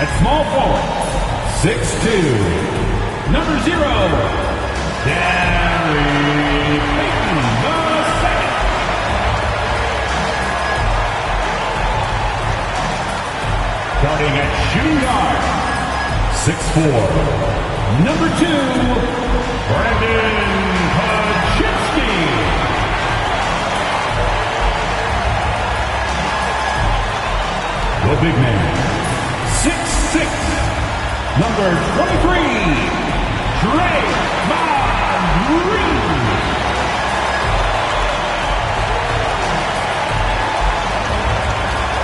At small forward, 6'2", number 0, Gary Payton II. Starting at shooting guard, 6'4", number 2, Brandon Podziemski. The big man, 6'6", number 23, Draymond Green.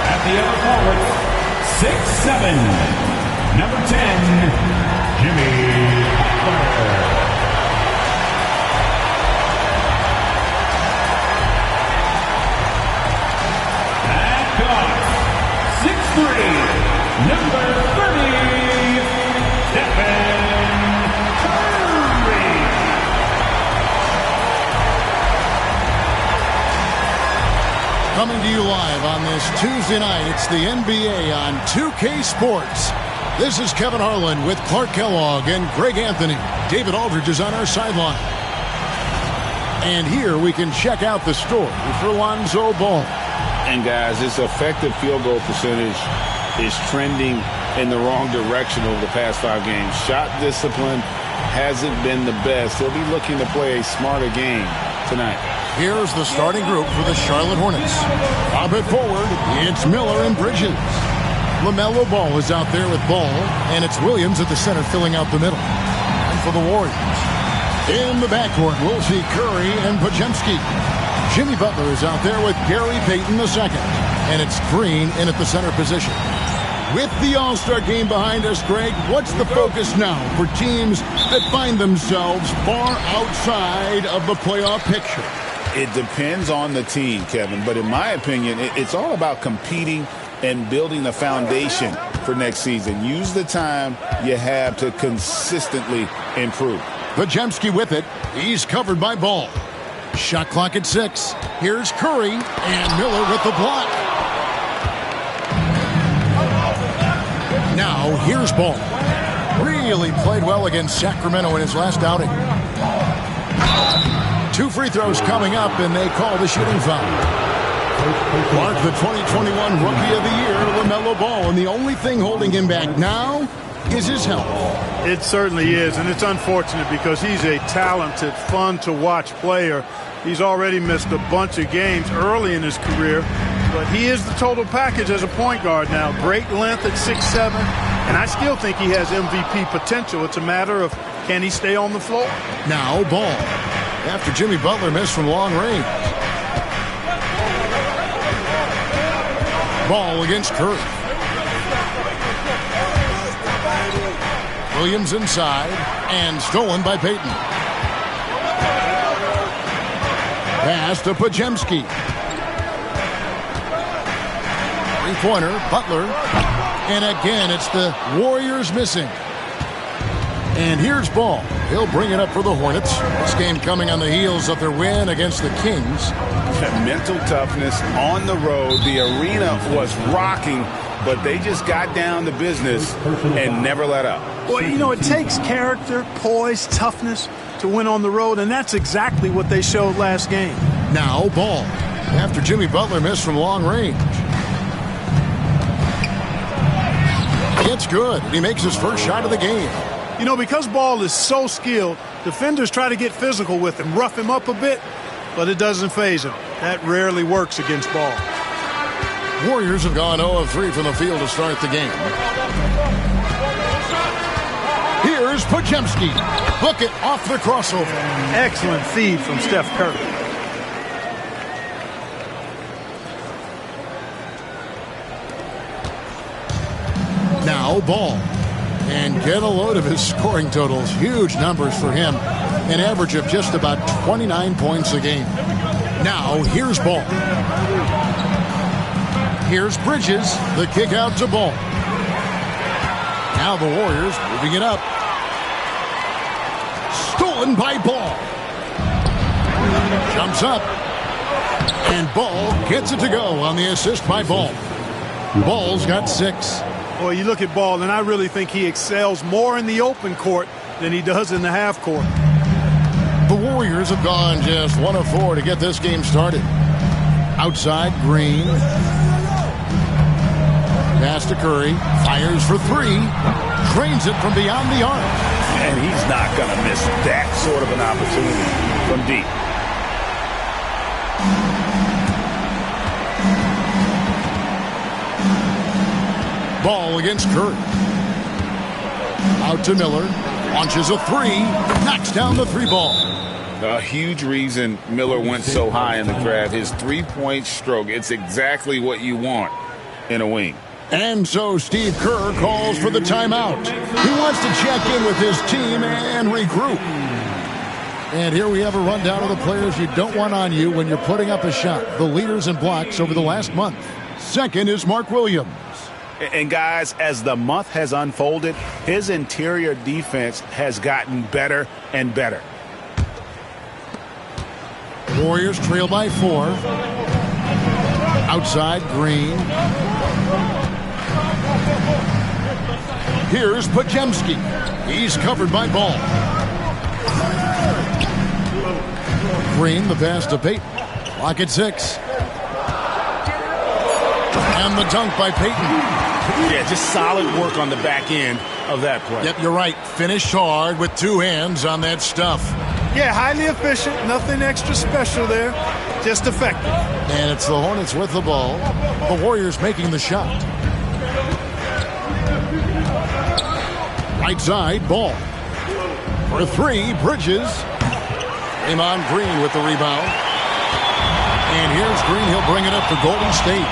At the other forward, 6'7", number 10, Jimmy Butler. At guard, 6'3", number 30, Stephen Curry. Coming to you live on this Tuesday night, it's the NBA on 2K Sports. This is Kevin Harlan with Clark Kellogg and Greg Anthony. David Aldridge is on our sideline. And here we can check out the story for Lonzo Ball. And guys, his effective field goal percentage is trending in the wrong direction over the past 5 games. Shot discipline hasn't been the best. He'll be looking to play a smarter game tonight. Here's the starting group for the Charlotte Hornets. Lob it forward. It's Miller and Bridges. LaMelo Ball is out there with Ball, and it's Williams at the center filling out the middle. And for the Warriors, in the backcourt, we'll see Curry and Podziemski. Jimmy Butler is out there with Gary Payton II, and it's Green in at the center position. With the All-Star game behind us, Greg, what's the focus now for teams that find themselves far outside of the playoff picture? It depends on the team, Kevin, but in my opinion, it's all about competing and building a foundation for next season. Use the time you have to consistently improve. Podziemski with it. He's covered by Ball. Shot clock at 6. Here's Curry and Miller with the block. Now here's Ball. Really played well against Sacramento in his last outing. 2 free throws coming up, and they call the shooting foul. Clark, the 2021 Rookie of the Year, LaMelo Ball, and the only thing holding him back now is his health. It certainly is, and it's unfortunate because he's a talented, fun-to-watch player. He's already missed a bunch of games early in his career, but he is the total package as a point guard now. Great length at 6'7", and I still think he has MVP potential. It's a matter of can he stay on the floor? Now Ball. After Jimmy Butler missed from long range. Ball against Curry. Williams inside and stolen by Payton. Pass to Podziemski. Three-pointer, Butler. And again, it's the Warriors missing. And here's Ball. He'll bring it up for the Hornets. This game coming on the heels of their win against the Kings. Mental toughness on the road. The arena was rocking, but they just got down to business and never let up. Well, you know, it takes character, poise, toughness to win on the road, and that's exactly what they showed last game. Now Ball. After Jimmy Butler missed from long range. It's good. He makes his first shot of the game. You know, because Ball is so skilled, defenders try to get physical with him, rough him up a bit, but it doesn't faze him. That rarely works against Ball. Warriors have gone 0 of 3 from the field to start the game. Here's Podziemski. Bucket off the crossover. Excellent feed from Steph Curry. Now Ball. And get a load of his scoring totals. Huge numbers for him. An average of just about 29 points a game. Now, here's Ball. Here's Bridges. The kick out to Ball. Now the Warriors moving it up. Stolen by Ball. Jumps up. And Ball gets it to go on the assist by Ball. Ball's got 6. Well, you look at Ball, and I really think he excels more in the open court than he does in the half court. The Warriors have gone just 1 of 4 to get this game started. Outside, Green. Pass to Curry. Fires for 3. Drains it from beyond the arc. And he's not going to miss that sort of an opportunity from deep. Ball against Curry. Out to Miller. Launches a 3. Knocks down the 3 ball. A huge reason Miller went so high in the draft. His three-point stroke. It's exactly what you want in a wing. And so Steve Kerr calls for the timeout. He wants to check in with his team and regroup. And here we have a rundown of the players you don't want on you when you're putting up a shot. The leaders in blocks over the last month. Second is Mark Williams. And guys, as the month has unfolded, his interior defense has gotten better and better. Warriors trail by 4. Outside, Green. Here's Podziemski. He's covered by Ball. Green, the pass to Payton. Clock at 6. And the dunk by Payton. Yeah, just solid work on the back end of that play. Yep, you're right. Finished hard with 2 hands on that stuff. Yeah, highly efficient. Nothing extra special there. Just effective. And it's the Hornets with the ball. The Warriors making the shot. Right side, Ball. For 3, Bridges. Draymond Green with the rebound. And here's Green. He'll bring it up for Golden State.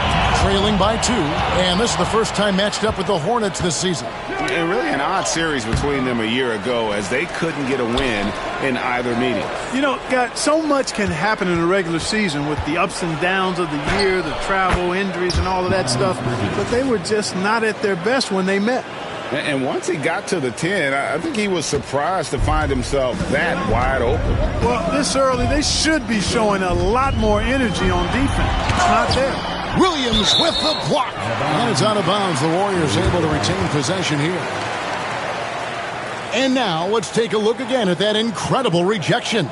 Trailing by 2. And this is the first time matched up with the Hornets this season. And really an odd series between them a year ago as they couldn't get a win in either meeting. You know, God, so much can happen in the regular season with the ups and downs of the year, the travel, injuries, and all of that stuff. But they were just not at their best when they met. And once he got to the 10, I think he was surprised to find himself that wide open. Well, this early, they should be showing a lot more energy on defense. It's not there. Williams with the block. And it's out of bounds. The Warriors able to retain possession here. And now let's take a look again at that incredible rejection.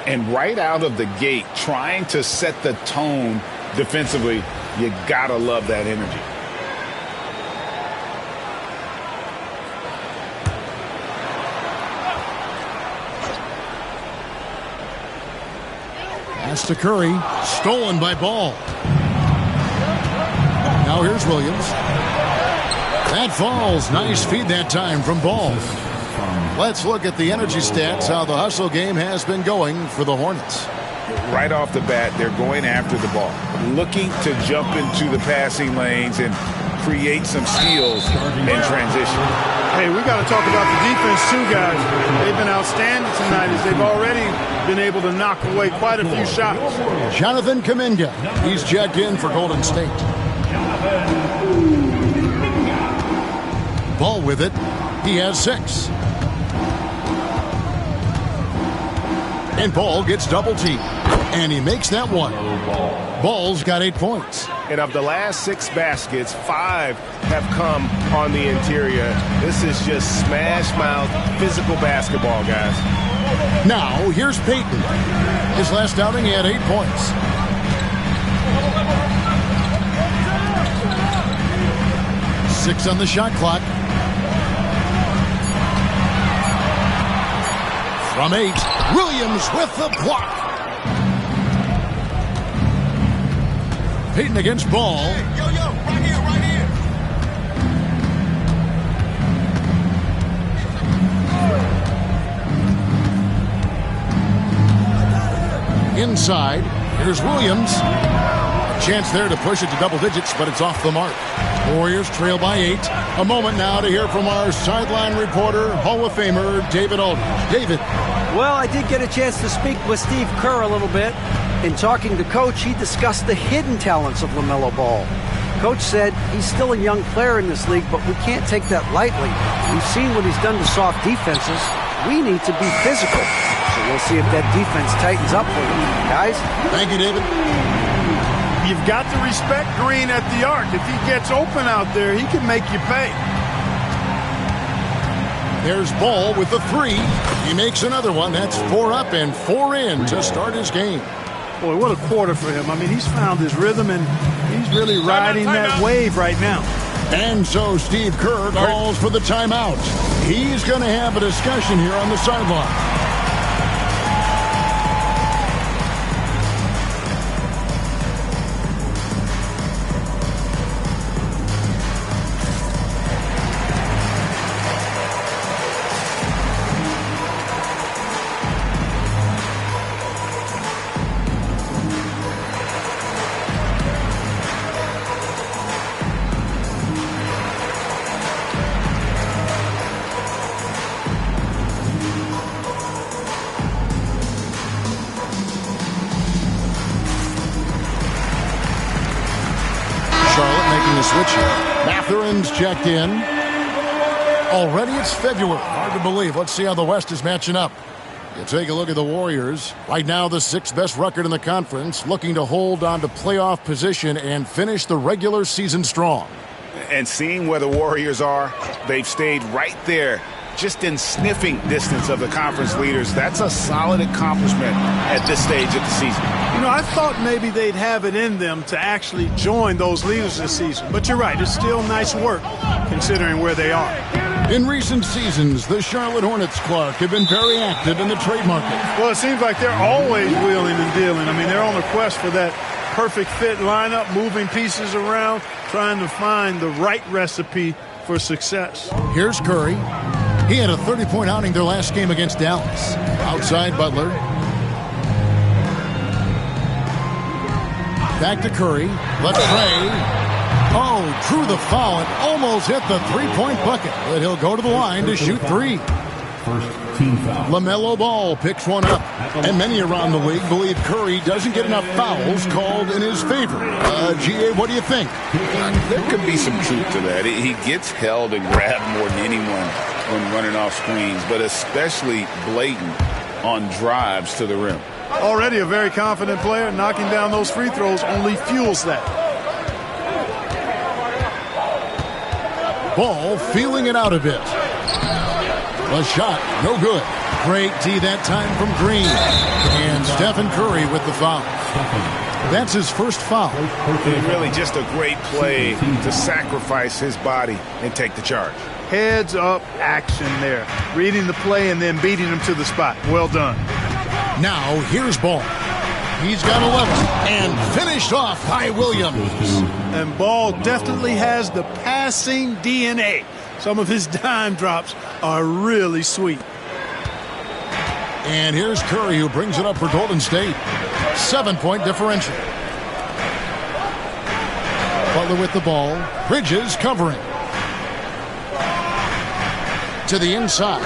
And right out of the gate, trying to set the tone defensively, you got to love that energy. Pass to Curry. Stolen by Ball. Now here's Williams. That falls. Nice feed that time from Ball. Let's look at the energy stats, how the hustle game has been going for the Hornets. Right off the bat, they're going after the ball, looking to jump into the passing lanes and create some steals in transition. Hey, we got to talk about the defense too, guys. They've been outstanding tonight as they've already been able to knock away quite a few shots. Jonathan Kuminga. He's checked in for Golden State. Ball with it. He has 6. And Ball gets double teamed. And he makes that one. Ball's got 8 points. And of the last 6 baskets, 5 have come on the interior. This is just smash mouth physical basketball, guys. Now, here's Payton. His last outing, he had 8 points. Six on the shot clock. From 8, Williams with the block. Payton against Ball. Hey, yo, right here, Inside, here's Williams. Chance there to push it to double digits, but it's off the mark. Warriors trail by 8. A moment now to hear from our sideline reporter, Hall of Famer David Aldridge. David. Well, I did get a chance to speak with Steve Kerr a little bit. In talking to Coach, he discussed the hidden talents of LaMelo Ball. Coach said he's still a young player in this league, but we can't take that lightly. We've seen what he's done to soft defenses. We need to be physical. So we'll see if that defense tightens up for you. Guys? Thank you, David. you've got to respect Green at the arc. If he gets open out there, he can make you pay. There's Ball with the 3. He makes another one. That's 4 up and 4 in to start his game. Boy, what a quarter for him. I mean, he's found his rhythm, and he's really riding that wave right now. And so Steve Kerr calls for the timeout. He's going to have a discussion here on the sideline. Switch here. Mathurin's checked in. Already it's February. Hard to believe. Let's see how the West is matching up. You take a look at the Warriors. Right now, the 6th best record in the conference, looking to hold on to playoff position and finish the regular season strong. And seeing where the Warriors are, they've stayed right there, just in sniffing distance of the conference leaders. That's a solid accomplishment at this stage of the season. You know, I thought maybe they'd have it in them to actually join those leaders this season. But you're right, it's still nice work considering where they are. In recent seasons, the Charlotte Hornets, Clark, have been very active in the trade market. Well, it seems like they're always wheeling and dealing. I mean, they're on the quest for that perfect fit lineup, moving pieces around, trying to find the right recipe for success. Here's Curry. He had a 30-point outing their last game against Dallas. Outside Butler. Back to Curry. Let's Trey. Oh, drew the foul and almost hit the 3-point bucket. But he'll go to the line to shoot 3. First team foul. LaMelo Ball picks one up. And many around the league believe Curry doesn't get enough fouls called in his favor. G.A., what do you think? There could be some truth to that. He gets held and grabbed more than anyone when running off screens, but especially blatant on drives to the rim. Already a very confident player. Knocking down those free throws only fuels that. Ball feeling it out a bit. A shot, no good. Great D that time from Green. And Stephen Curry with the foul. That's his first foul. And really just a great play to sacrifice his body and take the charge. Heads up action there. Reading the play and then beating him to the spot. Well done. Now here's Ball. He's got 11 and finished off by Williams. And Ball definitely has the passing DNA. Some of his dime drops are really sweet. And here's Curry, who brings it up for Golden State. 7-point differential. Butler with the ball. Bridges covering. To the inside.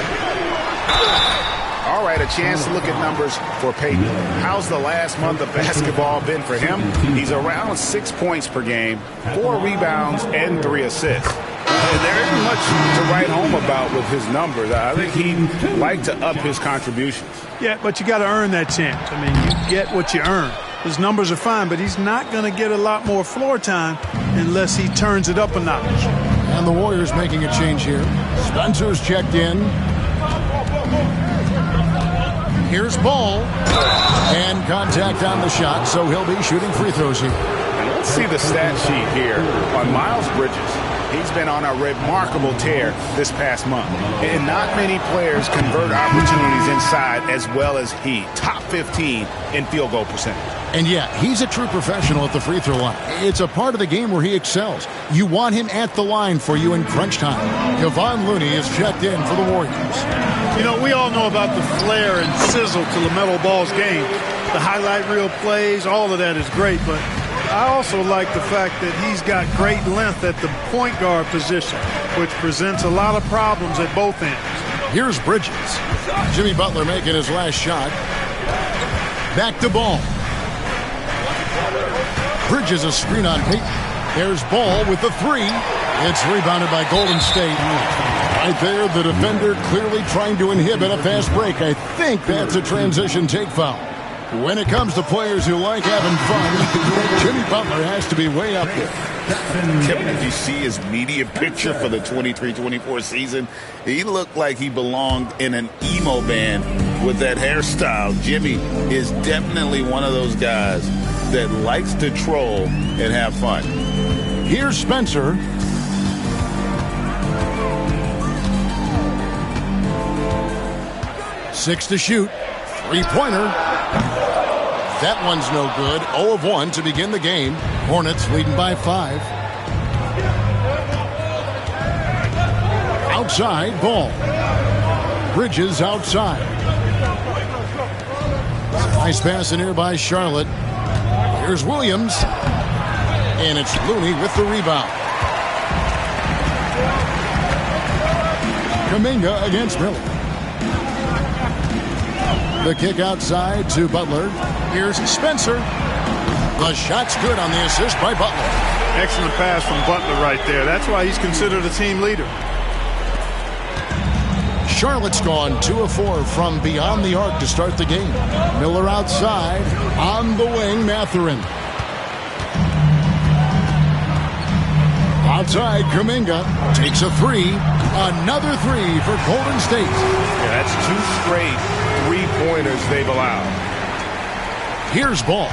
All right, a chance to look at numbers for Peyton. How's the last month of basketball been for him? He's around 6 points per game, 4 rebounds, and 3 assists. And there isn't much to write home about with his numbers. I think he'd like to up his contributions. Yeah, but you got to earn that chance. I mean, you get what you earn. His numbers are fine, but he's not going to get a lot more floor time unless he turns it up a notch. And the Warriors making a change here. Spencer's checked in. Here's Ball. And contact on the shot, so he'll be shooting free throws here. Let's see the stat sheet here on Miles Bridges. He's been on a remarkable tear this past month. And not many players convert opportunities inside as well as he. Top 15 in field goal percentage. And yeah, he's a true professional at the free throw line. It's a part of the game where he excels. You want him at the line for you in crunch time. Kevon Looney is checked in for the Warriors. You know, we all know about the flair and sizzle to LaMelo Ball's game. The highlight reel plays, all of that is great, but I also like the fact that he's got great length at the point guard position, which presents a lot of problems at both ends. Here's Bridges. Jimmy Butler making his last shot. Back to Ball. Bridges a screen on Peyton. There's Ball with the 3. It's rebounded by Golden State. Right there, the defender clearly trying to inhibit a fast break. I think that's a transition take foul. When it comes to players who like having fun, Jimmy Butler has to be way up there. Kevin, did you see his media picture for the 23-24 season? He looked like he belonged in an emo band with that hairstyle. Jimmy is definitely one of those guys that likes to troll and have fun. Here's Spencer. Six to shoot. Three-pointer. That one's no good. 0 of 1 to begin the game. Hornets leading by 5. Outside, Ball. Bridges outside. Nice pass in here by Charlotte. Here's Williams. And it's Looney with the rebound. Kuminga against Miller. The kick outside to Butler. Here's Spencer. The shot's good on the assist by Butler. Excellent pass from Butler right there. That's why he's considered a team leader. Charlotte's gone 2 of 4 from beyond the arc to start the game. Miller outside. On the wing, Mathurin. Outside, Kuminga takes a 3. Another 3 for Golden State. Yeah, that's 2 straight three-pointers they've allowed. Here's Ball.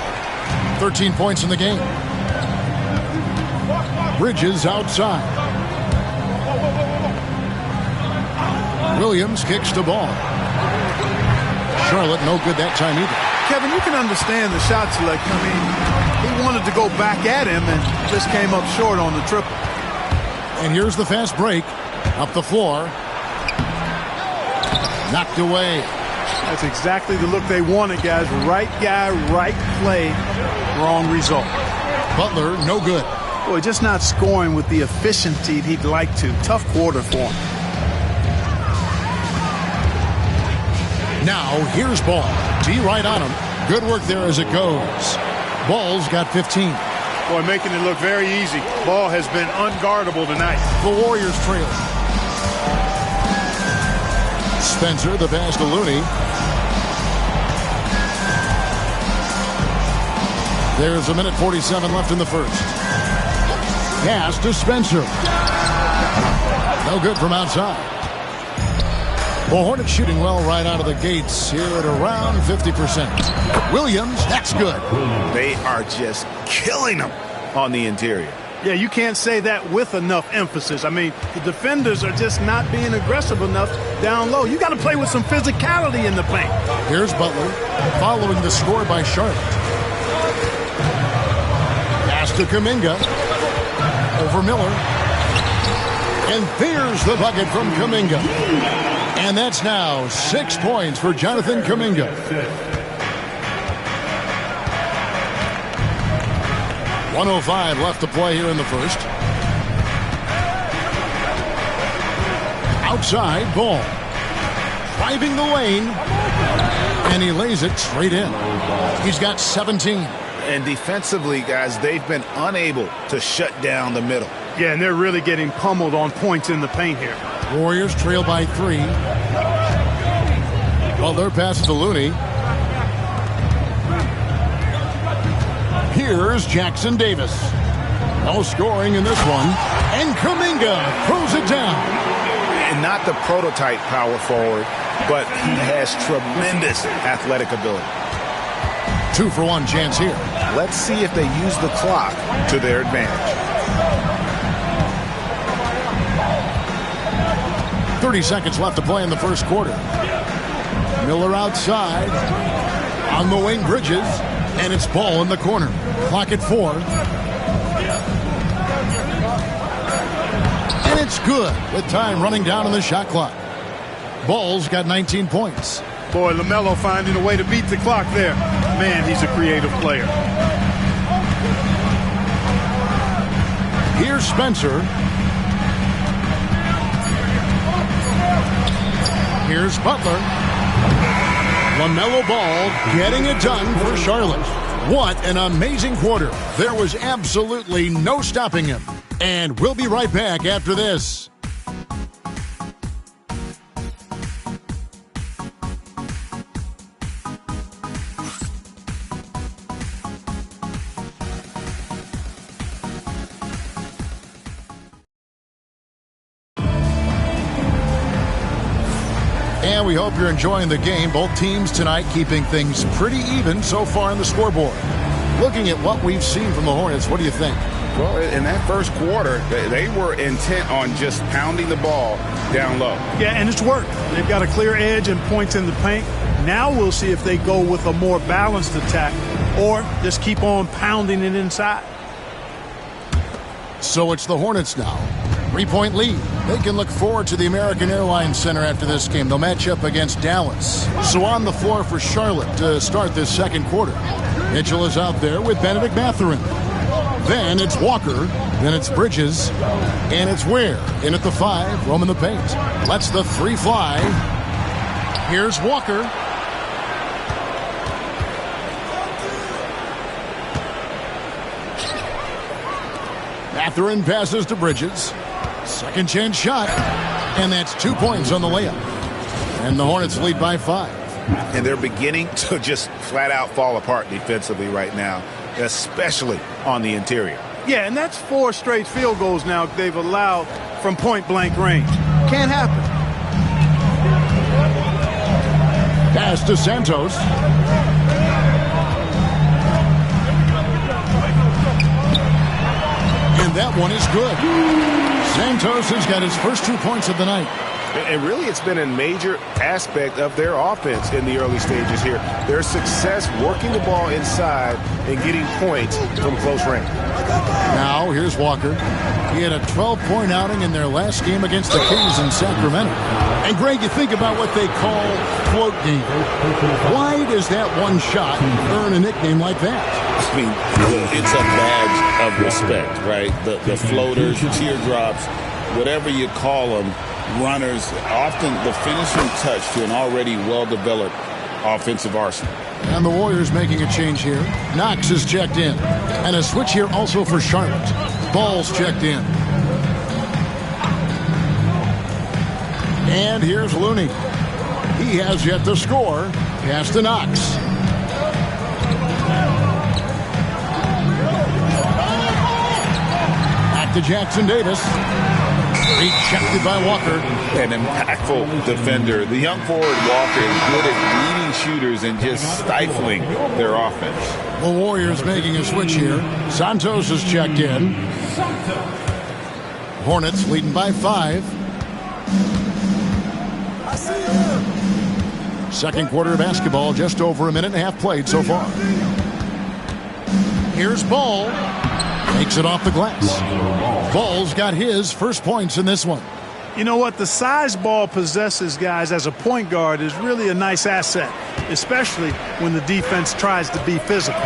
13 points in the game. Bridges outside. Williams kicks the ball. Charlotte no good that time either. Kevin, you can understand the shot selection. I mean, he wanted to go back at him and just came up short on the triple. And here's the fast break. Up the floor. Knocked away. That's exactly the look they wanted, guys. Right guy, right play, wrong result. Butler, no good. Boy, just not scoring with the efficiency he'd like to. Tough quarter for him. Now, here's Ball. D right on him. Good work there as it goes. Ball's got 15. Boy, making it look very easy. Ball has been unguardable tonight. The Warriors trail. Spencer, the pass to Looney. There's 1:47 left in the first. Pass to Spencer. No good from outside. The Hornets shooting well right out of the gates here at around 50%. Williams, that's good. They are just killing them on the interior. Yeah, you can't say that with enough emphasis. I mean, the defenders are just not being aggressive enough down low. You got to play with some physicality in the paint. Here's Butler following the score by Charlotte. Pass to Kuminga. Over Miller. And there's the bucket from Kuminga. And that's now 6 points for Jonathan Kuminga. 1:05 left to play here in the first. Outside, Ball. Driving the lane. And he lays it straight in. He's got 17. And defensively, guys, they've been unable to shut down the middle. Yeah, and they're really getting pummeled on points in the paint here. Warriors trail by 3. Butler passes to Looney. Here's Jackson Davis. No scoring in this one. And Kuminga throws it down. And not the prototype power forward, but he has tremendous athletic ability. 2-for-1 chance here. Let's see if they use the clock to their advantage. 30 seconds left to play in the first quarter. Miller outside. On the wing, Bridges. And it's Ball in the corner. Clock at 4. And it's good with time running down on the shot clock. Ball's got 19 points. Boy, LaMelo finding a way to beat the clock there. Man, he's a creative player. Here's Spencer. Here's Butler. LaMelo Ball getting it done for Charlotte. What an amazing quarter. There was absolutely no stopping him. And we'll be right back after this. we hope you're enjoying the game. Both teams tonight keeping things pretty even so far on the scoreboard. Looking at what we've seen from the Hornets, what do you think? Well, in that first quarter, they were intent on just pounding the ball down low. Yeah, and it's worked. They've got a clear edge and points in the paint. Now we'll see if they go with a more balanced attack or just keep on pounding it inside. So it's the Hornets now. 3-point lead. They can look forward to the American Airlines Center after this game. They'll match up against Dallas. So on the floor for Charlotte to start this second quarter. Mitchell is out there with Benedict Mathurin. Then it's Walker. Then it's Bridges. And it's Ware in at the 5, roaming the paint. Lets the 3 fly. Here's Walker. Mathurin passes to Bridges. Second chance shot. And that's 2 points on the layup. And the Hornets lead by 5. And they're beginning to just flat out fall apart defensively right now, especially on the interior. Yeah, and that's 4 straight field goals now they've allowed from point-blank range. Can't happen. Pass to Santos. And that one is good. Santos has got his first 2 points of the night. And really, it's been a major aspect of their offense in the early stages here. Their success working the ball inside and getting points from close range. Now, here's Walker. He had a 12-point outing in their last game against the Kings in Sacramento. And, Greg, you think about what they call float game. Why does that one shot earn a nickname like that? I mean, it's a badge of respect, right? The floaters, teardrops, whatever you call them, runners, often the finishing touch to an already well-developed offensive arsenal. And the Warriors making a change here. Knox is checked in. And a switch here also for Charlotte. Ball's checked in. And here's Looney. He has yet to score. Pass to Knox. Back to Jackson Davis. Rejected by Walker. An impactful defender. The young forward Walker is good at leading shooters and just stifling their offense. The Warriors making a switch here. Santos is checked in. Hornets leading by 5. Second quarter of basketball, just over a minute and a half played so far. Here's Ball. Takes it off the glass. Ball's got his first points in this one. You know what? The size Ball possesses, guys, as a point guard is really a nice asset, especially when the defense tries to be physical.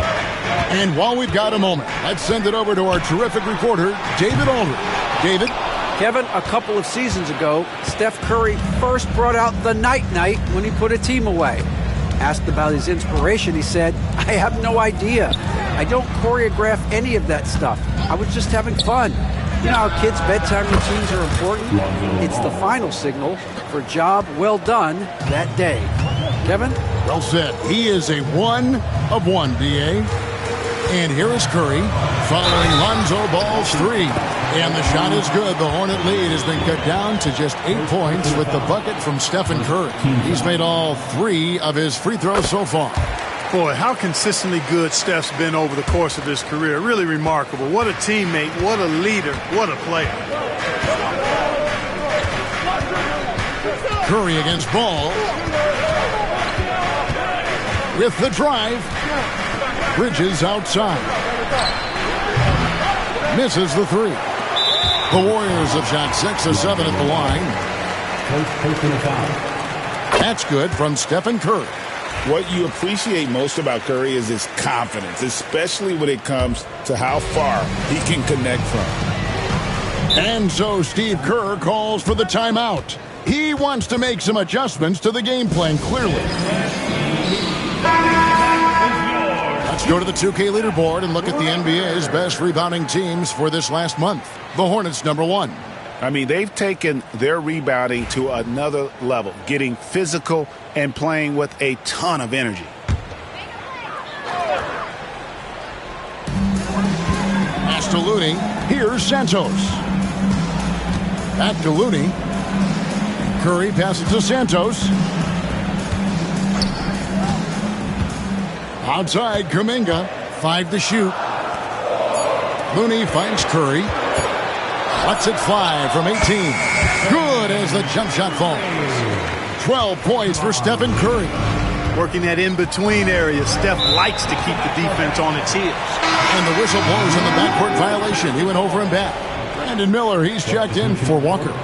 And while we've got a moment, let's send it over to our terrific reporter, David Aldridge. David? Kevin, a couple of seasons ago, Steph Curry first brought out the night-night when he put a team away. Asked about his inspiration, he said, "I have no idea. I don't choreograph any of that stuff. I was just having fun." You know how kids' bedtime routines are important? It's the final signal for job well done that day. Kevin? Well said. He is a 1 of 1, D.A. And here is Curry following Lonzo Ball's 3. And the shot is good. The Hornet lead has been cut down to just 8 points with the bucket from Stephen Curry. He's made all 3 of his free throws so far. Boy, how consistently good Steph's been over the course of his career. Really remarkable. What a teammate, what a leader, what a player. Curry against Ball. With the drive. Bridges outside. Misses the 3. The Warriors have shot 6 of 7 at the line. That's good from Stephen Curry. What you appreciate most about Curry is his confidence, especially when it comes to how far he can connect from. And so Steve Kerr calls for the timeout. He wants to make some adjustments to the game plan, clearly. Let's go to the 2K leaderboard and look at the NBA's best rebounding teams for this last month. The Hornets, #1. I mean, they've taken their rebounding to another level, getting physical and playing with a ton of energy. Pass to Looney. Here's Santos. Back to Looney. Curry passes to Santos. Outside, Kuminga. 5 to shoot. Looney finds Curry. Lets it fly from 18. Good as the jump shot falls. 12 points for Stephen Curry. Working that in-between area. Steph likes to keep the defense on its heels. And the whistle blows on the backcourt violation. He went over and back. Brandon Miller, he's checked in for Walker.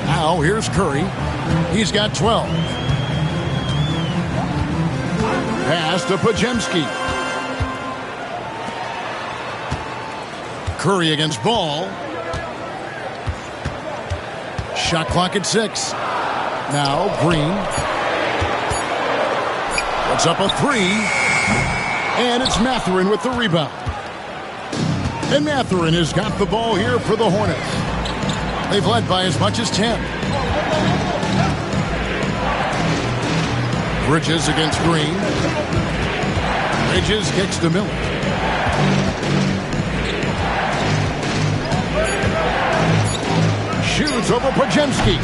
Now here's Curry. He's got 12. Pass to Podziemski. Curry against Ball. Shot clock at 6. Now Green. Puts up a 3. And it's Mathurin with the rebound. And Mathurin has got the ball here for the Hornets. They've led by as much as 10. Bridges against Green. Bridges kicks to Miller. Shoots over Podziemski.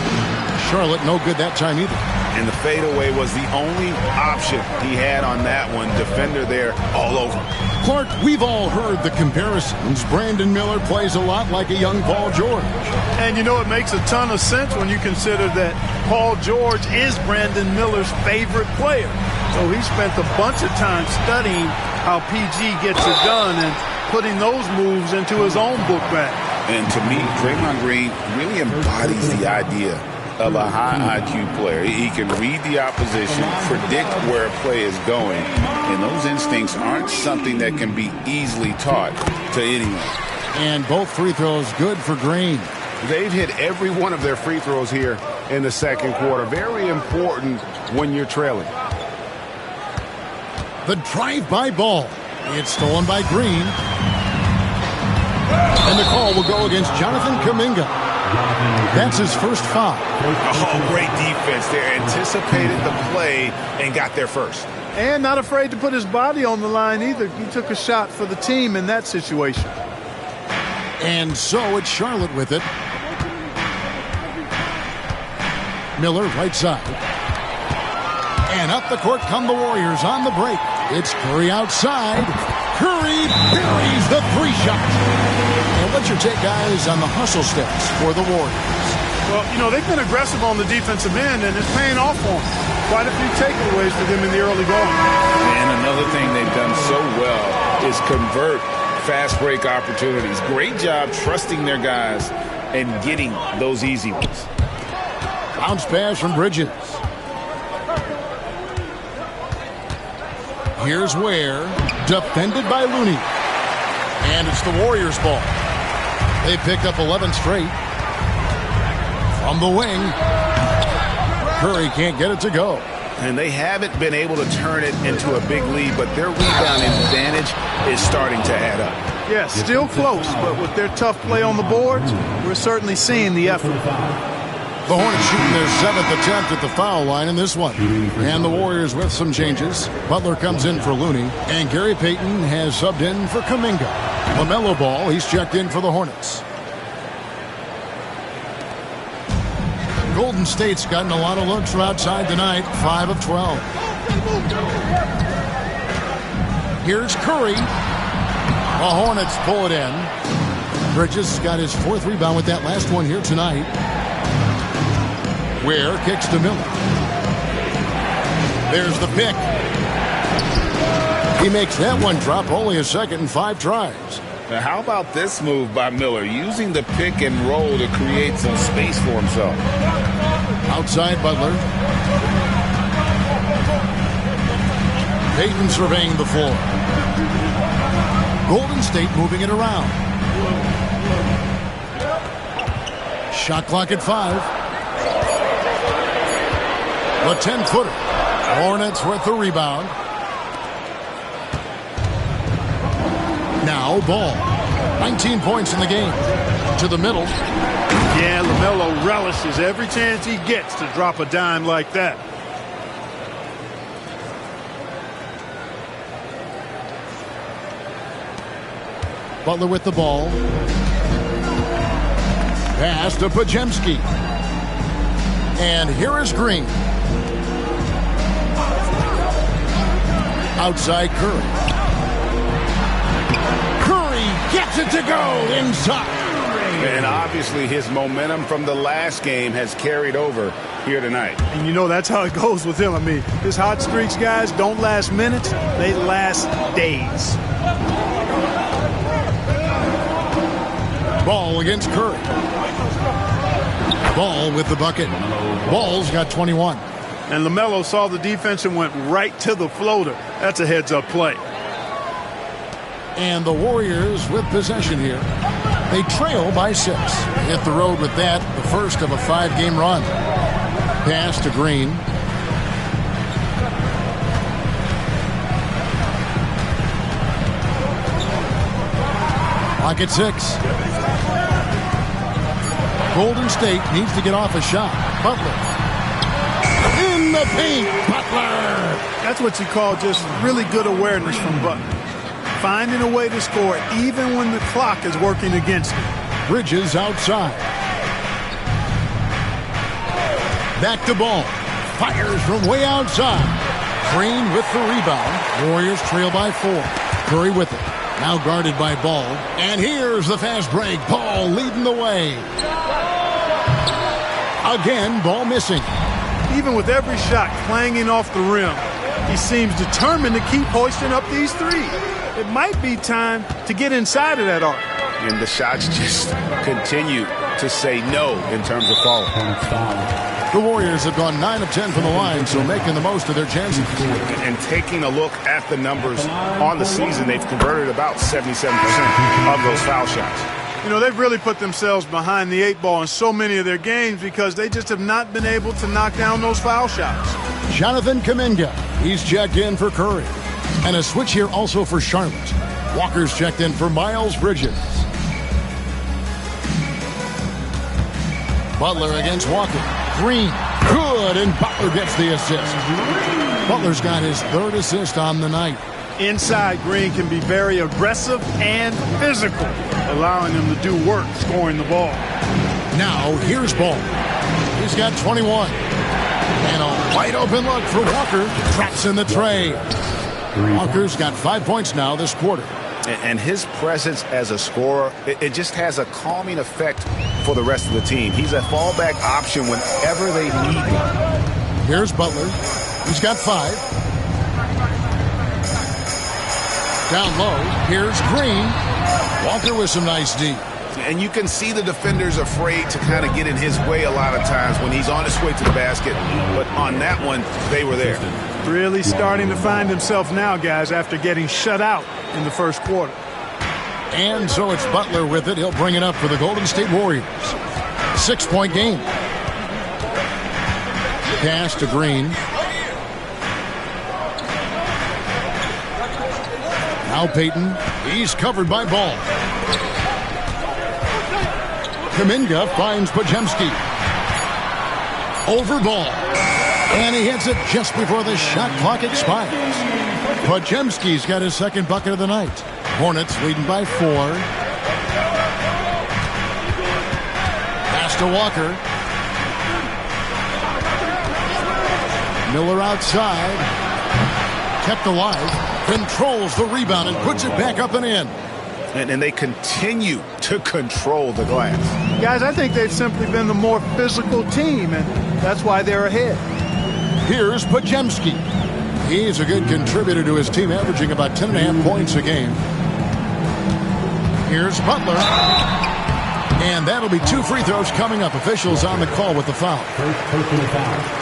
Charlotte no good that time either. And the fadeaway was the only option he had on that one. Defender there all over. Clark, we've all heard the comparisons. Brandon Miller plays a lot like a young Paul George. And you know, it makes a ton of sense when you consider that Paul George is Brandon Miller's favorite player. So he spent a bunch of time studying how PG gets it done and putting those moves into his own book bag. And to me, Draymond Green really embodies the idea of a high IQ player. He can read the opposition, predict where a play is going, and those instincts aren't something that can be easily taught to anyone. And both free throws good for Green. They've hit every one of their free throws here in the second quarter. Very important when you're trailing. The drive-by ball. It's stolen by Green. And the call will go against Jonathan Kuminga. That's his first foul. Oh, great defense there. Anticipated the play and got there first. And not afraid to put his body on the line either. He took a shot for the team in that situation. And so it's Charlotte with it. Miller right side. And up the court come the Warriors on the break. It's Curry outside. Curry buries the 3-shot. And what's your take, guys, on the hustle steps for the Warriors? Well, you know, they've been aggressive on the defensive end, and it's paying off for them. Quite a few takeaways for them in the early going. And another thing they've done so well is convert fast break opportunities. Great job trusting their guys and getting those easy ones. Bounce pass from Bridges. Here's Ware, defended by Looney. And it's the Warriors' ball. They picked up 11 straight. From the wing, Curry can't get it to go. And they haven't been able to turn it into a big lead, but their rebounding advantage is starting to add up. Yeah, still close, but with their tough play on the boards, we're certainly seeing the effort. The Hornets shooting their 7th attempt at the foul line in this one. And the Warriors with some changes. Butler comes in for Looney. And Gary Payton has subbed in for Kuminga. LaMelo Ball, he's checked in for the Hornets. Golden State's gotten a lot of looks from outside tonight. 5 of 12. Here's Curry. The Hornets pull it in. Bridges got his 4th rebound with that last one here tonight. Ware kicks to Miller. There's the pick. He makes that one drop only a 2nd and 5 tries. Now, how about this move by Miller, using the pick and roll to create some space for himself? Outside Butler. Payton surveying the floor. Golden State moving it around. Shot clock at 5. The 10-footer. Hornets with the rebound. Now Ball. 19 points in the game. To the middle. Yeah, LaMelo relishes every chance he gets to drop a dime like that. Butler with the ball. Pass to Podziemski. And here is Green. Outside Curry. Curry gets it to go inside. And obviously his momentum from the last game has carried over here tonight. And you know that's how it goes with him. I mean, his hot streaks, guys, don't last minutes. They last days. Ball against Curry. Ball with the bucket. Ball's got 21. And LaMelo saw the defense and went right to the floater. That's a heads-up play. And the Warriors with possession here. They trail by 6. Hit the road with that, the first of a 5-game run. Pass to Green. Clock at 6. Golden State needs to get off a shot. Butler. In the paint, Butler. That's what you call just really good awareness from Butler. Finding a way to score even when the clock is working against him. Bridges outside. Back to Ball. Fires from way outside. Green with the rebound. Warriors trail by 4. Curry with it. Now guarded by Ball. And here's the fast break. Ball leading the way. Again, Ball missing. Even with every shot clanging off the rim, he seems determined to keep hoisting up these threes. It might be time to get inside of that arc. And the shots just continue to say no in terms of falling. The Warriors have gone 9 of 10 from the line, so making the most of their chances. And taking a look at the numbers on the season, they've converted about 77% of those foul shots. You know, they've really put themselves behind the 8 ball in so many of their games because they just have not been able to knock down those foul shots. Jonathan Kuminga, he's checked in for Curry. And a switch here also for Charlotte. Walker's checked in for Miles Bridges. Butler against Walker. Green, good, and Butler gets the assist. Butler's got his 3rd assist on the night. Inside, Green can be very aggressive and physical, allowing him to do work scoring the ball. Now, here's Ball. He's got 21. And a wide open look for Walker. Traps in the tray. Walker's got 5 points now this quarter. And his presence as a scorer, it just has a calming effect for the rest of the team. He's a fallback option whenever they need him. Here's Butler. He's got 5. Down low. Here's Green. Walker with some nice D. And you can see the defenders afraid to kind of get in his way a lot of times when he's on his way to the basket. But on that one, they were there. Really starting to find himself now, guys, after getting shut out in the first quarter. And so it's Butler with it. He'll bring it up for the Golden State Warriors. 6-point game. Pass to Green. Now Payton. He's covered by Ball. Kuminga finds Podziemski. Over Ball. And he hits it just before the shot clock expires. Podziemski's got his 2nd bucket of the night. Hornets leading by 4. Pass to Walker. Miller outside. Kept alive. Controls the rebound and puts it back up and in. And they continue to control the glass. Guys, I think they've simply been the more physical team, and that's why they're ahead. Here's Podziemski. He's a good contributor to his team, averaging about 10.5 points a game. Here's Butler. And that'll be 2 free throws coming up. Officials on the call with the foul.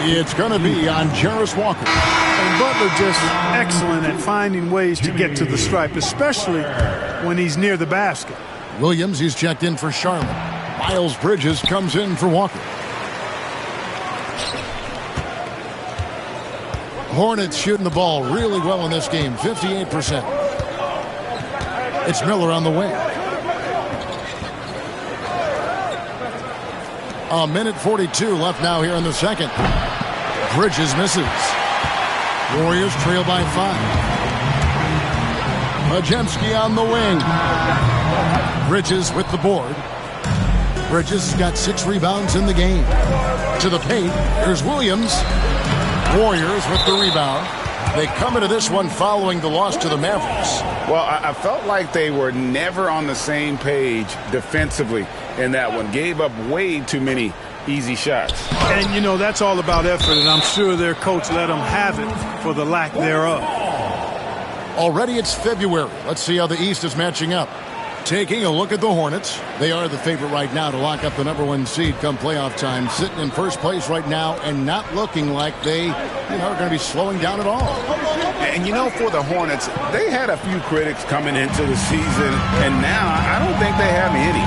It's going to be on Jarris Walker. And Butler just excellent at finding ways to get to the stripe, especially when he's near the basket. Williams, he's checked in for Charlotte. Miles Bridges comes in for Walker. Hornets shooting the ball really well in this game, 58%. It's Miller on the wing. 1:42 left now here in the second. Bridges misses. Warriors trail by 5. Podziemski on the wing. Bridges with the board. Bridges has got 6 rebounds in the game. To the paint, here's Williams. Warriors with the rebound. They come into this one following the loss to the Mavericks. Well, I felt like they were never on the same page defensively in that one. Gave up way too many easy shots. And, you know, that's all about effort, and I'm sure their coach let them have it for the lack thereof. Already it's February. Let's see how the East is matching up. Taking a look at the Hornets. They are the favorite right now to lock up the #1 seed come playoff time. Sitting in first place right now and not looking like they are going to be slowing down at all. And, you know, for the Hornets, they had a few critics coming into the season, and now I don't think they have any.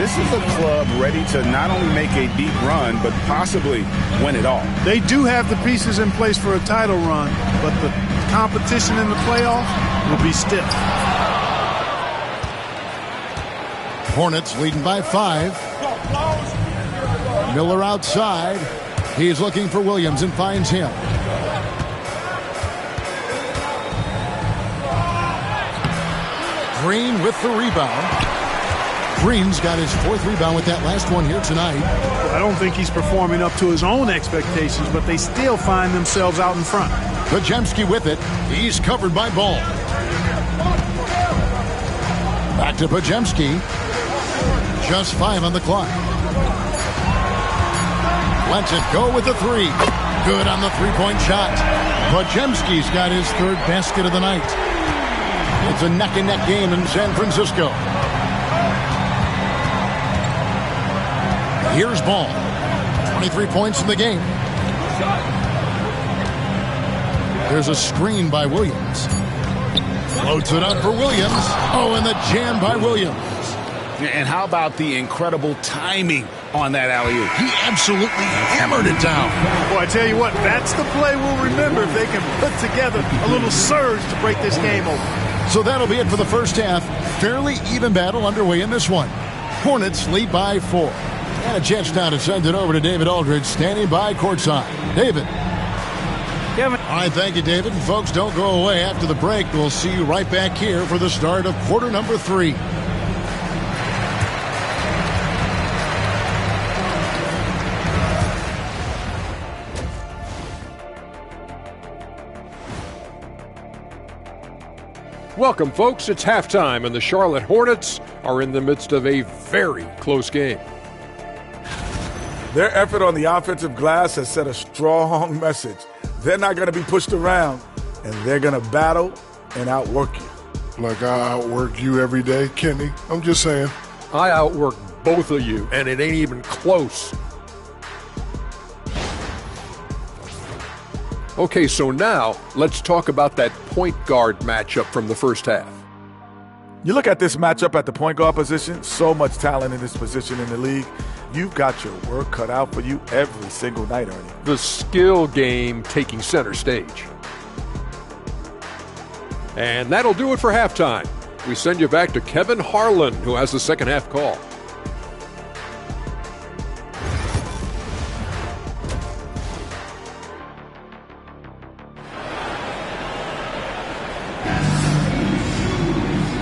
This is a club ready to not only make a deep run, but possibly win it all. They do have the pieces in place for a title run, but the competition in the playoffs will be stiff. Hornets leading by 5. Miller outside. He's looking for Williams and finds him. Green with the rebound. Green's got his 4th rebound with that last one here tonight. I don't think he's performing up to his own expectations, but they still find themselves out in front. Podziemski with it. He's covered by Ball. Back to Podziemski. Just 5 on the clock. Lets it go with the 3. Good on the 3-point shot. Podziemski's got his 3rd basket of the night. It's a neck-and-neck game in San Francisco. Here's Ball. 23 points in the game. There's a screen by Williams. Floats it up for Williams. Oh, and the jam by Williams. And how about the incredible timing on that alley-oop? He absolutely hammered it down. Boy, I tell you what, that's the play we'll remember if they can put together a little surge to break this game open. So that'll be it for the first half. Fairly even battle underway in this one. Hornets lead by 4. And a chance now to send it over to David Aldridge, standing by courtside. David. Kevin. All right, thank you, David. And folks, don't go away. After the break, we'll see you right back here for the start of quarter number 3. Welcome, folks. It's halftime, and the Charlotte Hornets are in the midst of a very close game. Their effort on the offensive glass has set a strong message. They're not going to be pushed around, and they're going to battle and outwork you. Like I outwork you every day, Kenny. I'm just saying. I outwork both of you, and it ain't even close. Okay, so now let's talk about that point guard matchup from the first half. You look at this matchup at the point guard position, so much talent in this position in the league. You've got your work cut out for you every single night, Ernie. The skill game taking center stage. And that'll do it for halftime. We send you back to Kevin Harlan, who has the second half call.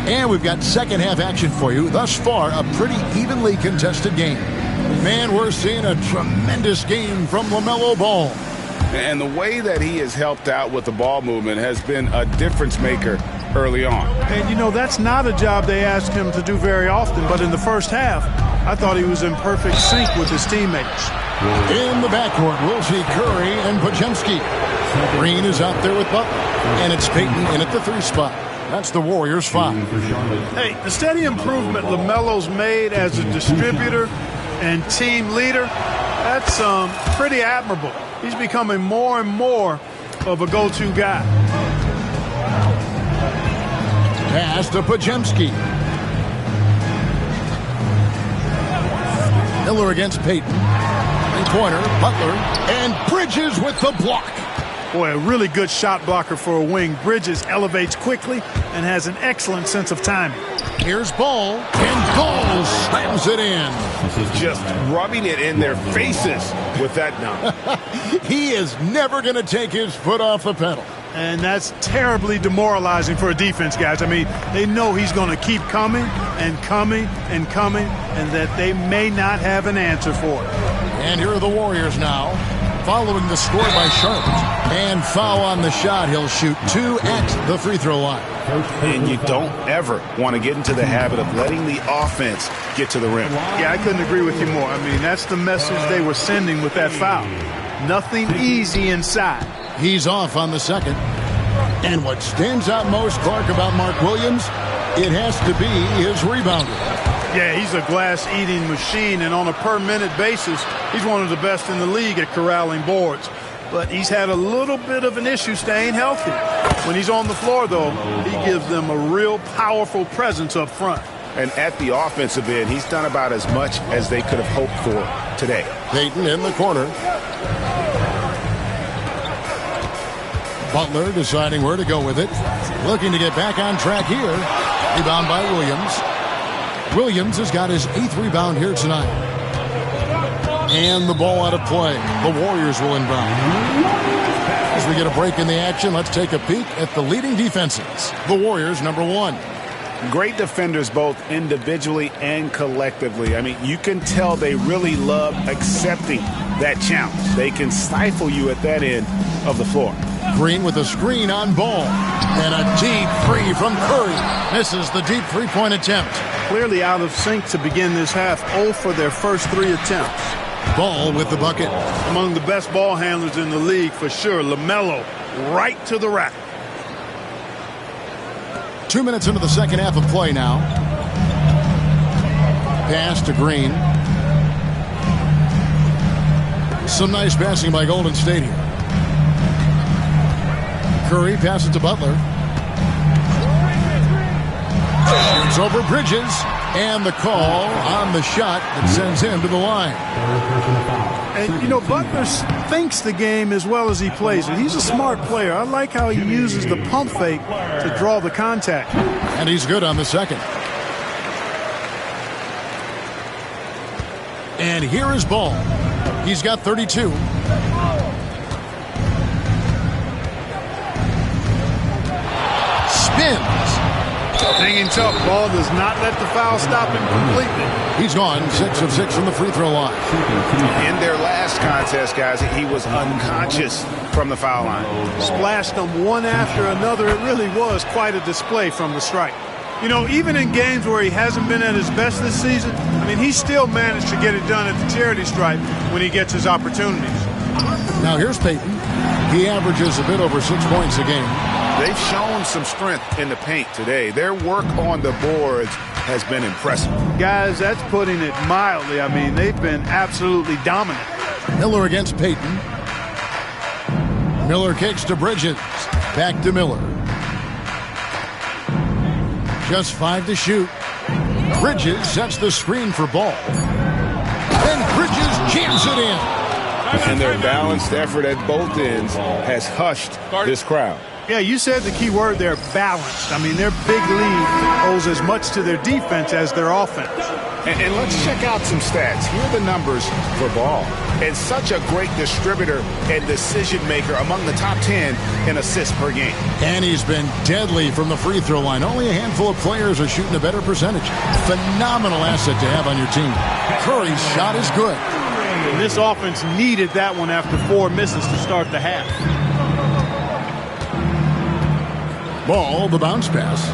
And we've got second half action for you. Thus far, a pretty evenly contested game. Man, we're seeing a tremendous game from LaMelo Ball. And the way that he has helped out with the ball movement has been a difference maker early on. And, you know, that's not a job they ask him to do very often, but in the first half, I thought he was in perfect sync with his teammates. In the backcourt, we'll see Curry and Podziemski. Green is out there with Butler, and it's Payton in at the 3 spot. That's the Warriors' 5. Hey, the steady improvement LaMelo's made as a distributor and team leader, that's pretty admirable. He's becoming more and more of a go-to guy. Pass to Podziemski. Miller against Payton. Three-pointer, Butler, and Bridges with the block. Boy, a really good shot blocker for a wing. Bridges elevates quickly and has an excellent sense of timing. Here's Ball, and Ball slams it in. Just rubbing it in their faces with that dunk. He is never going to take his foot off the pedal. And that's terribly demoralizing for a defense, guys. I mean, they know he's going to keep coming and coming and coming, and that they may not have an answer for it. And here are the Warriors now, following the score by Charlotte. And foul on the shot. He'll shoot 2 at the free throw line. And you don't ever want to get into the habit of letting the offense get to the rim. Yeah, I couldn't agree with you more. I mean, that's the message they were sending with that foul. Nothing easy inside. He's off on the second. And what stands out most, Clark, about Mark Williams, it has to be his rebounding. Yeah, he's a glass-eating machine, and on a per-minute basis, he's one of the best in the league at corralling boards. But he's had a little bit of an issue staying healthy. When he's on the floor, though, he gives them a real powerful presence up front. And at the offensive end, he's done about as much as they could have hoped for today. Payton in the corner. Butler deciding where to go with it. Looking to get back on track here. Rebound by Williams. Williams has got his 8th rebound here tonight. And the ball out of play. The Warriors will inbound. As we get a break in the action, let's take a peek at the leading defenses. The Warriors, number 1. Great defenders both individually and collectively. I mean, you can tell they really love accepting that challenge. They can stifle you at that end of the floor. Green with a screen on Ball. And a deep three from Curry. Misses the deep three-point attempt. Clearly out of sync to begin this half. 0 for their first 3 attempts. Ball with the bucket. Among the best ball handlers in the league for sure. LaMelo right to the rack. 2 minutes into the second half of play now. Pass to Green. Some nice passing by Golden State here. Curry passes to Butler. Shoots over Bridges. And the call on the shot that sends him to the line. And, you know, Butler thinks the game as well as he plays it. He's a smart player. I like how he uses the pump fake to draw the contact. And he's good on the second. And here is Ball. He's got 32. Spins. Hanging tough. Ball does not let the foul stop him completely. He's gone 6 of 6 from the free throw line. In their last contest, guys, he was unconscious from the foul line. Splashed them one after another. It really was quite a display from the strike. You know, even in games where he hasn't been at his best this season, I mean, he still managed to get it done at the charity stripe when he gets his opportunities. Now here's Payton. He averages a bit over 6 points a game. They've shown some strength in the paint today. Their work on the boards has been impressive. Guys, that's putting it mildly. I mean, they've been absolutely dominant. Miller against Payton. Miller kicks to Bridges. Back to Miller. Just 5 to shoot. Bridges sets the screen for Ball. And Bridges jams it in. And their balanced effort at both ends has hushed this crowd. Yeah, you said the key word there, balanced. I mean, their big lead owes as much to their defense as their offense. And let's check out some stats. Here are the numbers for Ball. And such a great distributor and decision maker, among the top 10 in assists per game. And he's been deadly from the free throw line. Only a handful of players are shooting a better percentage. Phenomenal asset to have on your team. Curry's shot is good. And this offense needed that one after 4 misses to start the half. Ball, the bounce pass.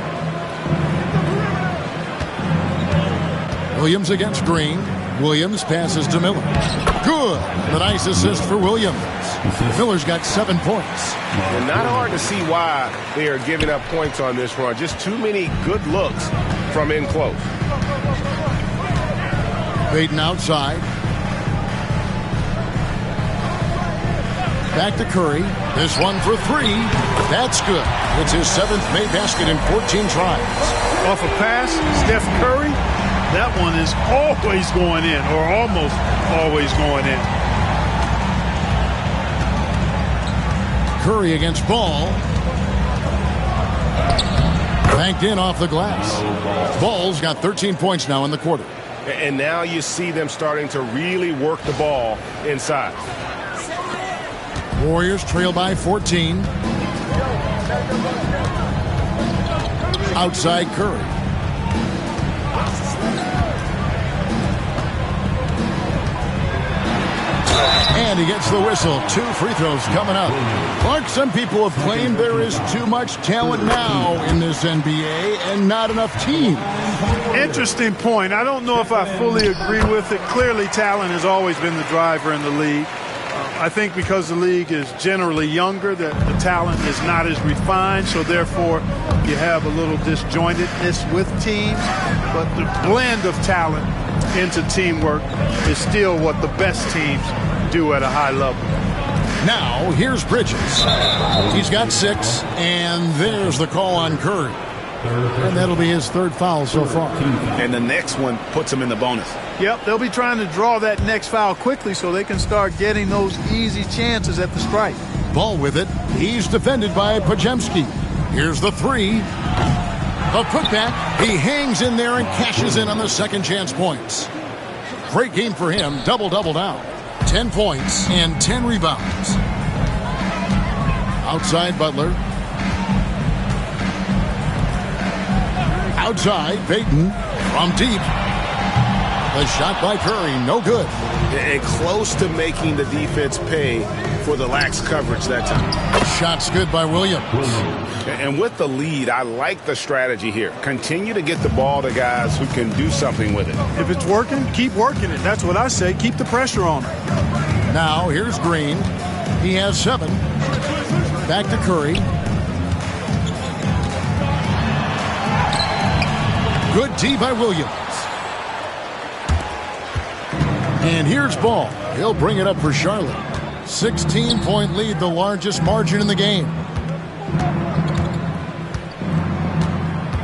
Williams against Green. Williams passes to Miller. Good. The nice assist for Williams. Miller's got 7 points. And not hard to see why they are giving up points on this run. Just too many good looks from in close. Payton outside. Back to Curry. This one for 3. That's good. It's his 7th made basket in 14 tries. Off a pass, Steph Curry. That one is always going in, or almost always going in. Curry against Ball. Banked in off the glass. Ball's got 13 points now in the quarter. And now you see them starting to really work the ball inside. Warriors trail by 14. Outside Curry. And he gets the whistle. 2 free throws coming up. Clark, some people have claimed there is too much talent now in this NBA and not enough teams. Interesting point. I don't know if I fully agree with it. Clearly, talent has always been the driver in the league. I think because the league is generally younger, that the talent is not as refined, so therefore you have a little disjointedness with teams. But the blend of talent into teamwork is still what the best teams do at a high level. Now, here's Bridges. He's got 6, and there's the call on Curry. And that'll be his 3rd foul so far. And the next one puts him in the bonus. Yep, they'll be trying to draw that next foul quickly so they can start getting those easy chances at the stripe. Ball with it. He's defended by Podziemski. Here's the 3. A putback. He hangs in there and cashes in on the second chance points. Great game for him. Double-double now. 10 points and 10 rebounds. Outside Butler. Outside Payton from deep. The shot by Curry, no good. And close to making the defense pay for the lax coverage that time. Shot's good by Williams. And with the lead, I like the strategy here. Continue to get the ball to guys who can do something with it. If it's working, keep working it. That's what I say. Keep the pressure on it. Now, here's Green. He has 7. Back to Curry. Good D by Williams. And here's Ball. He'll bring it up for Charlotte. 16-point lead, the largest margin in the game.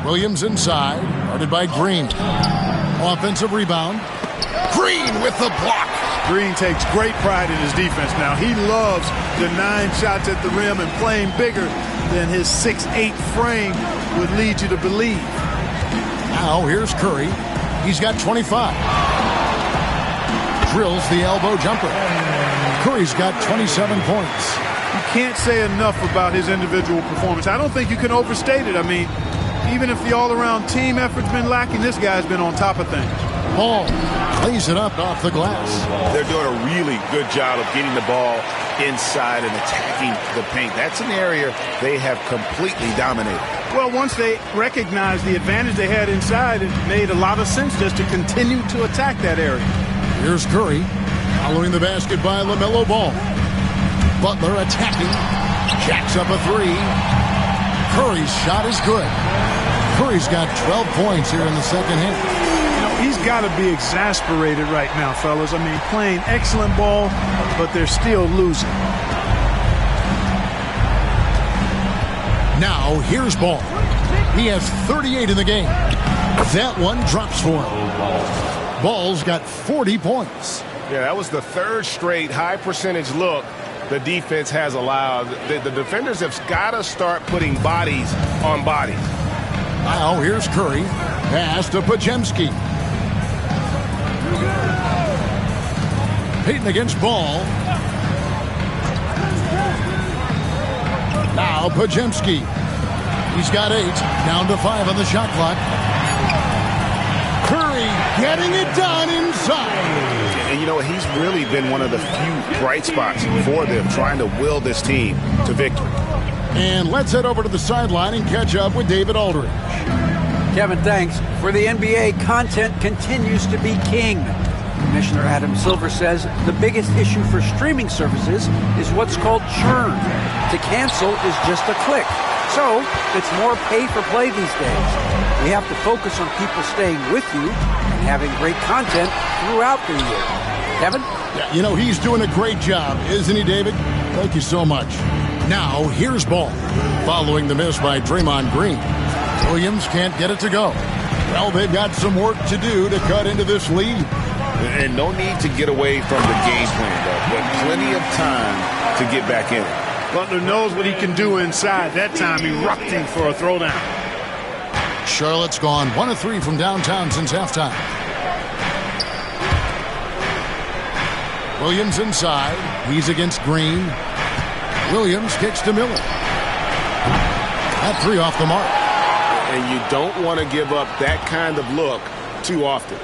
Williams inside, guarded by Green. Offensive rebound. Green with the block. Green takes great pride in his defense now. He loves the 9 shots at the rim and playing bigger than his 6'8" frame would lead you to believe. Now here's Curry. He's got 25. Drills the elbow jumper. Curry's got 27 points. You can't say enough about his individual performance. I don't think you can overstate it. I mean, even if the all-around team effort's been lacking, this guy's been on top of things. Ball plays it up off the glass. They're doing a really good job of getting the ball inside and attacking the paint. That's an area they have completely dominated. Well, once they recognized the advantage they had inside, it made a lot of sense just to continue to attack that area. Here's Curry, following the basket by LaMelo Ball. Butler attacking, jacks up a 3. Curry's shot is good. Curry's got 12 points here in the second half. You know, he's got to be exasperated right now, fellas. I mean, playing excellent ball, but they're still losing. Now, here's Ball. He has 38 in the game. That one drops for him. Ball's got 40 points. Yeah, that was the 3rd straight high-percentage look the defense has allowed. The defenders have got to start putting bodies on bodies. Now, here's Curry. Pass to Podziemski. Payton against Ball. Now Podziemski. He's got 8. Down to 5 on the shot clock. Curry getting it done inside. And, you know, he's really been one of the few bright spots for them, trying to will this team to victory. And let's head over to the sideline and catch up with David Aldridge. Kevin, thanks. For the NBA, content continues to be king. Commissioner Adam Silver says the biggest issue for streaming services is what's called churn. To cancel is just a click. So it's more pay-for-play these days. We have to focus on people staying with you and having great content throughout the year. Kevin? Yeah, you know, he's doing a great job, isn't he, David? Thank you so much. Now, here's Ball. Following the miss by Draymond Green. Williams can't get it to go. Well, they've got some work to do to cut into this lead. And no need to get away from the game plan, though, but plenty of time to get back in it. Butler knows what he can do inside. That time, erupting for a throwdown. Charlotte's gone 1 of 3 from downtown since halftime. Williams inside. He's against Green. Williams kicks to Miller. That three off the mark. And you don't want to give up that kind of look too often.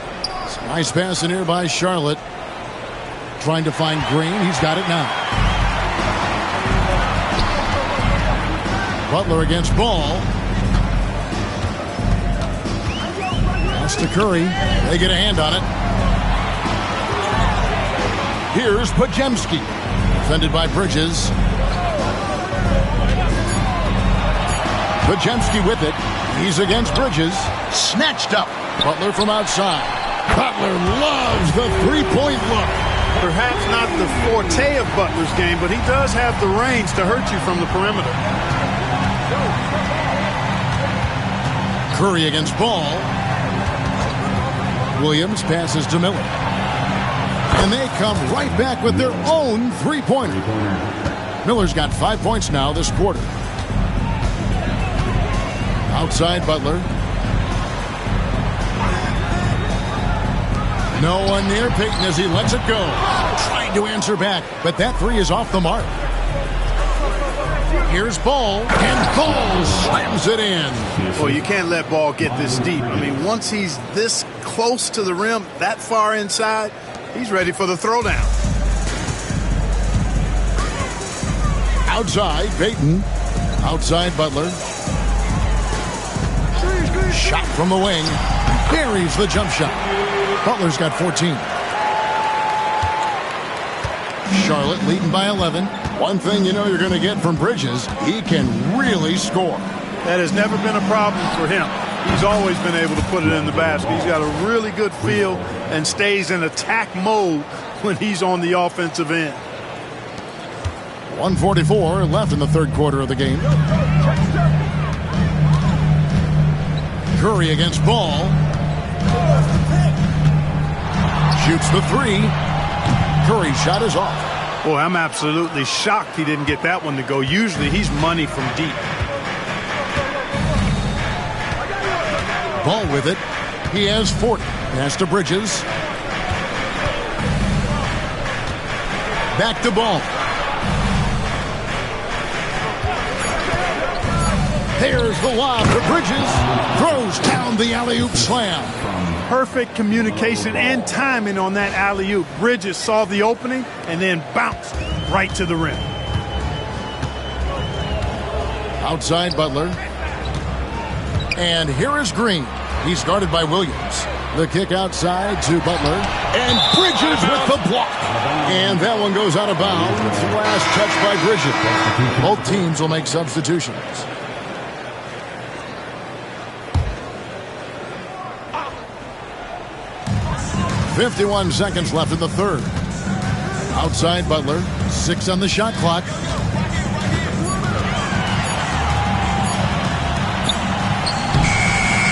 Nice pass in here by Charlotte. Trying to find Green. He's got it now. Butler against Ball. Pass to Curry. They get a hand on it. Here's Podziemski. Defended by Bridges. Podziemski with it. He's against Bridges. Snatched up. Butler from outside. Butler loves the three-point look. Perhaps not the forte of Butler's game, but he does have the range to hurt you from the perimeter. Curry against Ball. Williams passes to Miller. And they come right back with their own three-pointer. Miller's got 5 points now this quarter. Outside Butler. No one near Payton as he lets it go. Trying to answer back, but that three is off the mark. Here's Ball, and Ball slams it in. Well, you can't let Ball get this deep. I mean, once he's this close to the rim, that far inside, he's ready for the throwdown. Outside, Payton. Outside, Butler. Shot from the wing. Buries the jump shot. Butler's got 14. Charlotte leading by 11. One thing you know you're going to get from Bridges, he can really score. That has never been a problem for him. He's always been able to put it in the basket. He's got a really good feel and stays in attack mode when he's on the offensive end. 1:44 left in the third quarter of the game. Curry against Ball. Shoots the three. Curry's shot is off. Boy, I'm absolutely shocked he didn't get that one to go. Usually he's money from deep. Ball with it. He has 40. Pass to Bridges. Back to Ball. There's the lob to Bridges. Throws down the alley-oop slam. Perfect communication and timing on that alley-oop. Bridges saw the opening and then bounced right to the rim. Outside Butler. And here is Green. He's guarded by Williams. The kick outside to Butler. And Bridges with the block. And that one goes out of bounds. Last touch by Bridges. Both teams will make substitutions. 51 seconds left in the third. Outside Butler. 6 on the shot clock.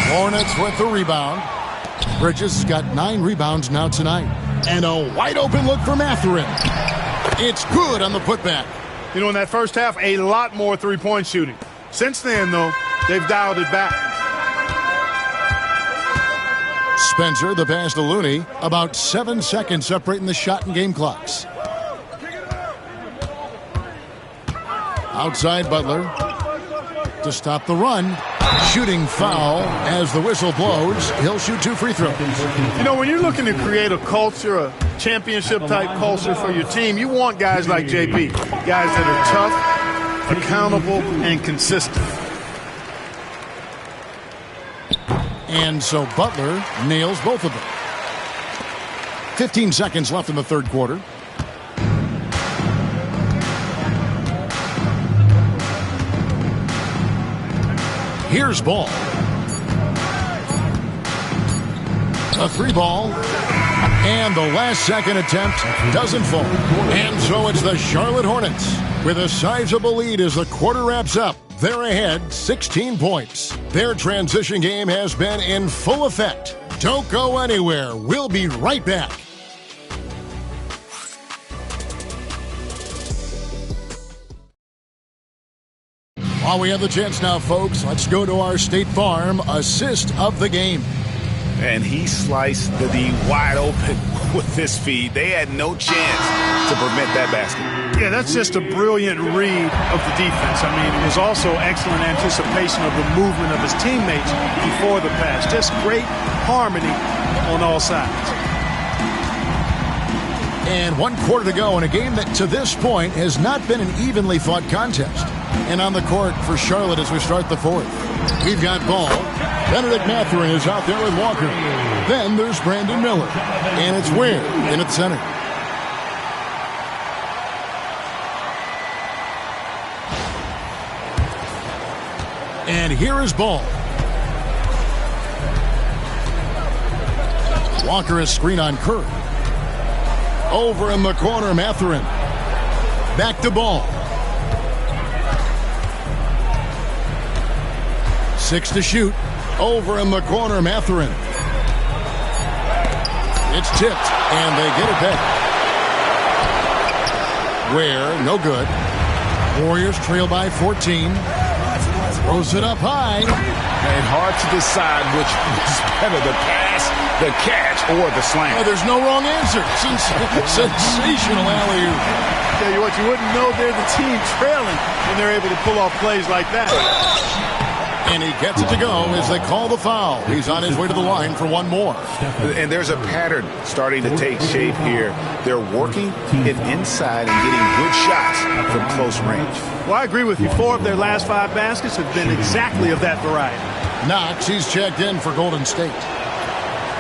Hornets with the rebound. Bridges has got 9 rebounds now tonight. And a wide open look for Mathurin. It's good on the putback. You know, in that first half, a lot more three-point shooting. Since then, though, they've dialed it back. Spencer, the pass to Looney. About 7 seconds separating the shot and game clocks. Outside Butler. To stop the run. Shooting foul as the whistle blows. He'll shoot 2 free throws. You know, when you're looking to create a culture, a championship-type culture for your team, you want guys like JP. Guys that are tough, accountable, and consistent. And so Butler nails both of them. 15 seconds left in the third quarter. Here's Ball. A 3-ball. And the last second attempt doesn't fall. And so it's the Charlotte Hornets with a sizable lead as the quarter wraps up. They're ahead 16 points. Their transition game has been in full effect. Don't go anywhere. We'll be right back. While we have the chance now, folks, let's go to our State Farm assist of the game. And he sliced the D wide open with this feed. They had no chance to prevent that basket. Yeah, that's just a brilliant read of the defense. I mean, it was also excellent anticipation of the movement of his teammates before the pass. Just great harmony on all sides. And 1 quarter to go in a game that to this point has not been an evenly fought contest. And on the court for Charlotte as we start the fourth. We've got ball. Benedict Mathurin is out there with Walker. Then there's Brandon Miller. And it's Ware in at center. And here is Ball. Walker is screen on Curry. Over in the corner, Mathurin. Back to Ball. 6 to shoot. Over in the corner, Mathurin. It's tipped, and they get it back. Ware, no good. Warriors trail by 14. Throws it up high. And hard to decide which is better, the pass, the catch, or the slam. Oh, there's no wrong answer. Sensational alley-oop. Tell you what, you wouldn't know they're the team trailing when they're able to pull off plays like that. And he gets it to go as they call the foul. He's on his way to the line for one more. And there's a pattern starting to take shape here. They're working it inside and getting good shots from close range. Well, I agree with you. 4 of their last 5 baskets have been exactly of that variety. Knox, he's checked in for Golden State.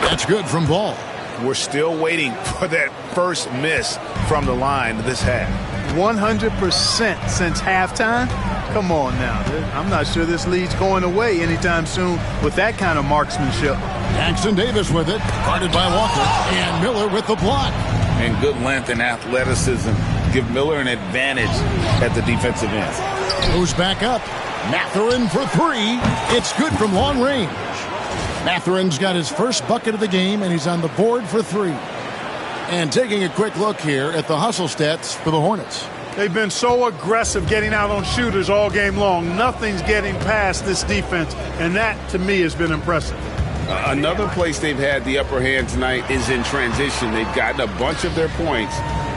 That's good from Ball. We're still waiting for that first miss from the line this half. 100% since halftime? Come on now. I'm not sure this lead's going away anytime soon with that kind of marksmanship. Jackson Davis with it, guarded by Walker, and Miller with the block. And good length and athleticism give Miller an advantage at the defensive end. Moves back up. Mathurin for 3. It's good from long range. Mathurin's got his first bucket of the game, and he's on the board for 3. And taking a quick look here at the hustle stats for the Hornets. They've been so aggressive getting out on shooters all game long. Nothing's getting past this defense, and that, to me, has been impressive. Another place they've had the upper hand tonight is in transition. They've gotten a bunch of their points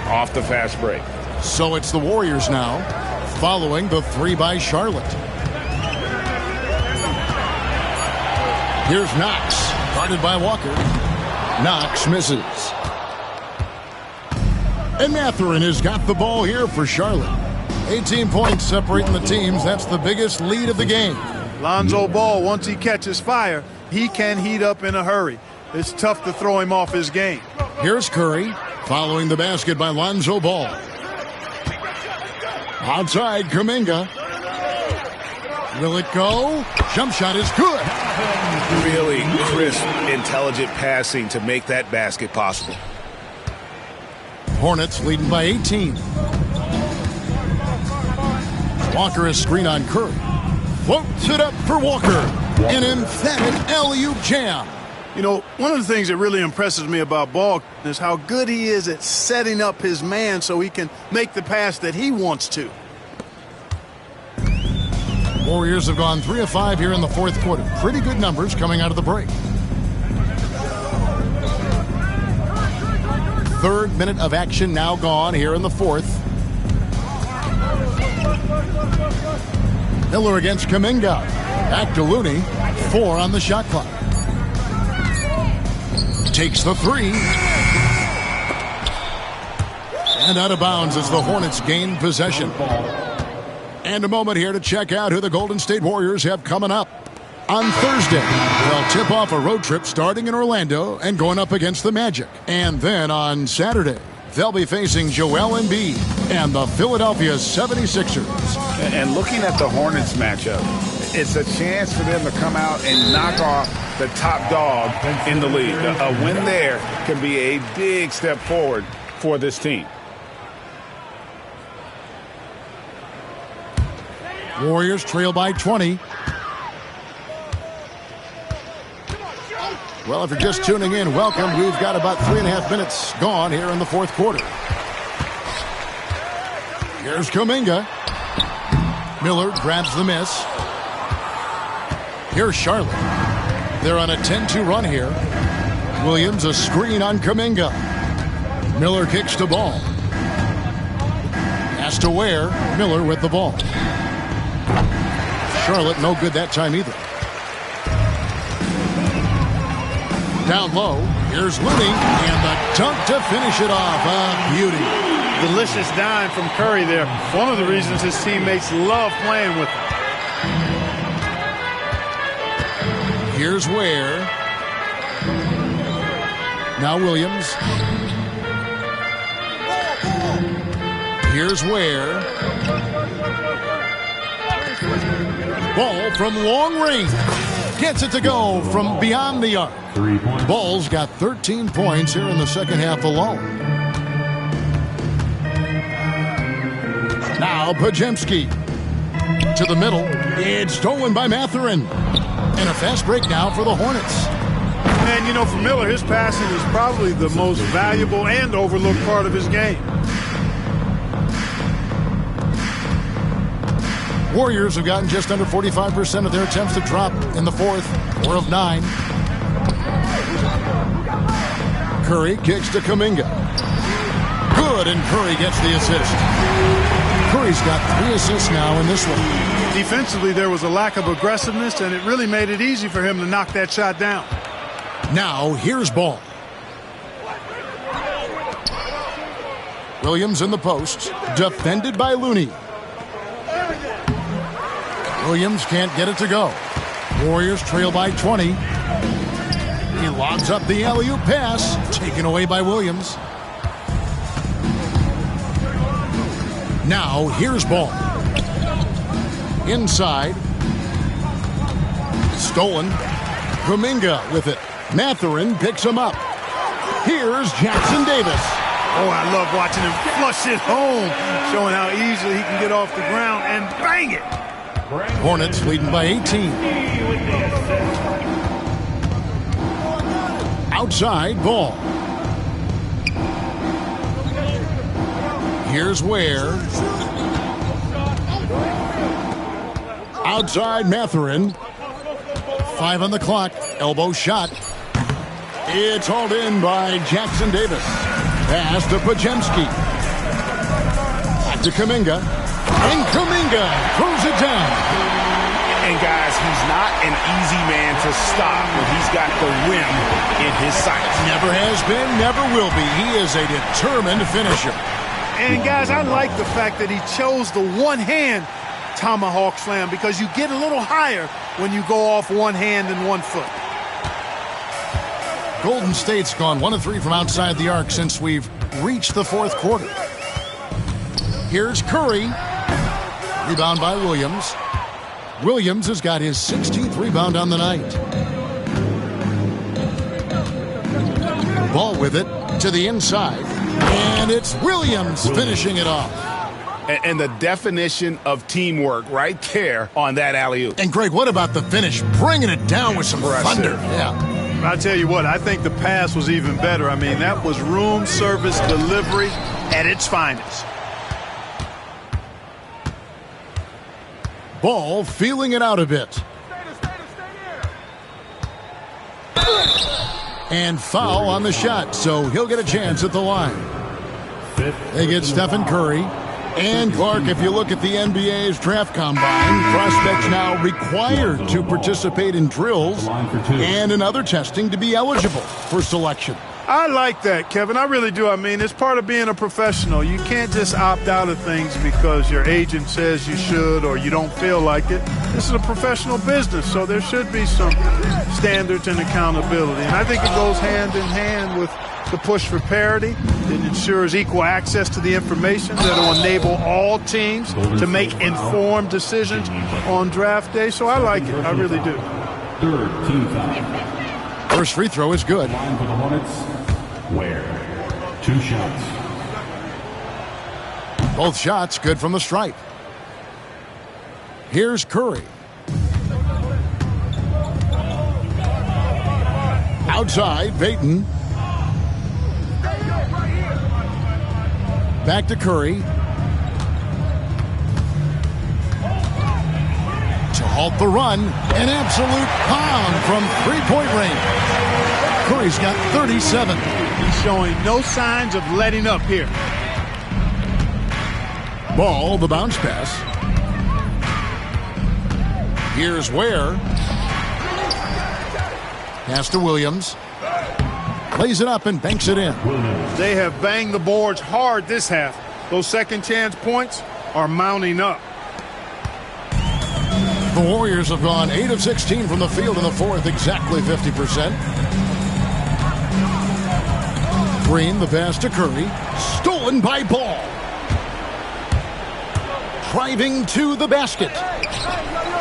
off the fast break. So it's the Warriors now, following the 3 by Charlotte. Here's Knox, guarded by Walker. Knox misses. And Mathurin has got the ball here for Charlotte. 18 points separating the teams. That's the biggest lead of the game. Lonzo Ball, once he catches fire, he can heat up in a hurry. It's tough to throw him off his game. Here's Curry, following the basket by Lonzo Ball. Outside, Kuminga. Will it go? Jump shot is good. Really crisp, intelligent passing to make that basket possible. Hornets leading by 18. Walker is screen on Curry. Floats it up for Walker. An emphatic alley-oop jam. You know, one of the things that really impresses me about Ball is how good he is at setting up his man so he can make the pass that he wants to. Warriors have gone 3 of 5 here in the fourth quarter. Pretty good numbers coming out of the break. Third minute of action now gone here in the fourth. Miller against Kuminga. Back to Looney. 4 on the shot clock. Takes the 3. And out of bounds as the Hornets gain possession. And a moment here to check out who the Golden State Warriors have coming up. On Thursday, they'll tip off a road trip starting in Orlando and going up against the Magic. And then on Saturday, they'll be facing Joel Embiid and the Philadelphia 76ers. And looking at the Hornets matchup, it's a chance for them to come out and knock off the top dog in the league. A win there can be a big step forward for this team. Warriors trail by 20. Well, if you're just tuning in, welcome. We've got about 3.5 minutes gone here in the fourth quarter. Here's Kuminga. Miller grabs the miss. Here's Charlotte. They're on a 10-2 run here. Williams a screen on Kuminga. Miller kicks the ball. Pass to Ware. Miller with the ball. Charlotte no good that time either. Down low. Here's Looney. And the dunk to finish it off. A beauty. Delicious dime from Curry there. One of the reasons his teammates love playing with him. Here's Ware. Now Williams. Here's Ware. Ball from long range. Gets it to go from beyond the arc. 3 points. Ball's got 13 points here in the second half alone. Now Podziemski. To the middle. It's stolen by Mathurin. And a fast break now for the Hornets. And, you know, for Miller, his passing is probably the most valuable and overlooked part of his game. Warriors have gotten just under 45% of their attempts to drop in the fourth. 4 of 9. Curry kicks to Kuminga. Good, and Curry gets the assist. Curry's got 3 assists now in this one. Defensively, there was a lack of aggressiveness, and it really made it easy for him to knock that shot down. Now, here's Ball. Williams in the post, defended by Looney. Williams can't get it to go. Warriors trail by 20. He lobs up the alley-oop pass, taken away by Williams. Now, here's Ball. Inside. Stolen. Kuminga with it. Mathurin picks him up. Here's Jackson Davis. Oh, I love watching him flush it home, showing how easily he can get off the ground and bang it. Hornets leading by 18. Outside Ball. Here's Ware. Outside Mathurin. 5 on the clock. Elbow shot. It's hauled in by Jackson Davis. Pass to Podziemski. Back to Kuminga. And Kuminga throws it down. And guys, he's not an easy man to stop when he's got the rim in his sights. Never has been, never will be. He is a determined finisher. And guys, I like the fact that he chose the one-hand tomahawk slam because you get a little higher when you go off one hand and 1 foot. Golden State's gone 1 of 3 from outside the arc since we've reached the fourth quarter. Here's Curry. Rebound by Williams. Williams has got his 16th rebound on the night. Ball with it to the inside. And it's Williams finishing it off. And the definition of teamwork right there on that alley-oop. And Greg, what about the finish? Bringing it down with some thunder. Yeah. I tell you what, I think the pass was even better. I mean, that was room service delivery at its finest. Ball feeling it out a bit. And foul on the shot, so he'll get a chance at the line. They get Stephen Curry. And Clark, if you look at the NBA's draft combine, prospects now required to participate in drills and in other testing to be eligible for selection. I like that, Kevin. I really do. I mean, it's part of being a professional. You can't just opt out of things because your agent says you should or you don't feel like it. This is a professional business, so there should be some standards and accountability. And I think it goes hand in hand with the push for parity. It ensures equal access to the information that will enable all teams to make informed decisions on draft day. So I like it. I really do. Third team foul. First free throw is good. Line for the Hornets. Ware. 2 shots. Both shots good from the stripe. Here's Curry. Outside, Payton. Back to Curry. To halt the run. An absolute bomb from three-point range. Curry's got 37. He's showing no signs of letting up here. Ball, the bounce pass. Here's Ware. Pass to Williams. Lays it up and banks it in. They have banged the boards hard this half. Those second chance points are mounting up. The Warriors have gone 8 of 16 from the field in the fourth, exactly 50%. Green, the pass to Curry. Stolen by Ball. Driving to the basket.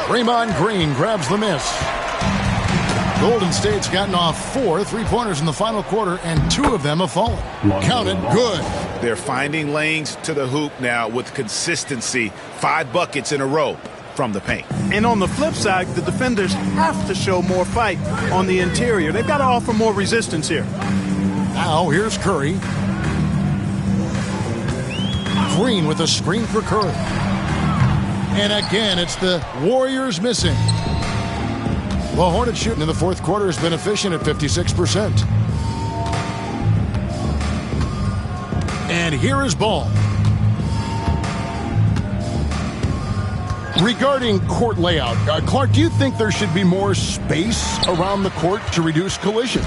Draymond Green grabs the miss. Golden State's gotten off 4 3-pointers in the final quarter, and 2 of them have fallen. Counted, good. They're finding lanes to the hoop now with consistency. 5 buckets in a row from the paint. And on the flip side, the defenders have to show more fight on the interior. They've got to offer more resistance here. Now here's Curry. Green with a screen for Curry. And again, it's the Warriors missing. The Hornets shooting in the fourth quarter has been efficient at 56%. And here is Ball. Regarding court layout, Clark, do you think there should be more space around the court to reduce collisions?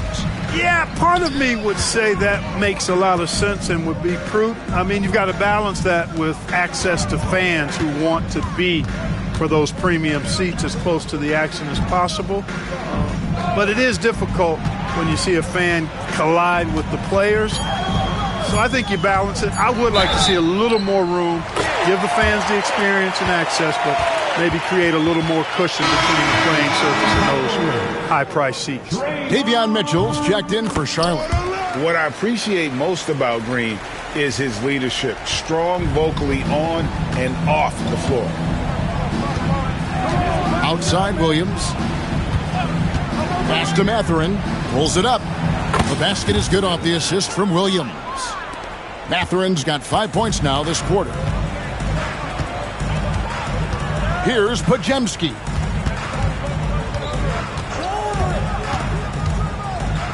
Yeah, part of me would say that makes a lot of sense and would be prudent. I mean, you've got to balance that with access to fans who want to be for those premium seats as close to the action as possible. But it is difficult when you see a fan collide with the players. So I think you balance it. I would like to see a little more room, give the fans the experience and access, but maybe create a little more cushion between the playing surface and those high-priced seats. Davion Mitchell's checked in for Charlotte. What I appreciate most about Green is his leadership. Strong vocally on and off the floor. Outside Williams. Pass to Mathurin. Pulls it up. The basket is good off the assist from Williams. Mathurin's got 5 points now this quarter. Here's Podziemski.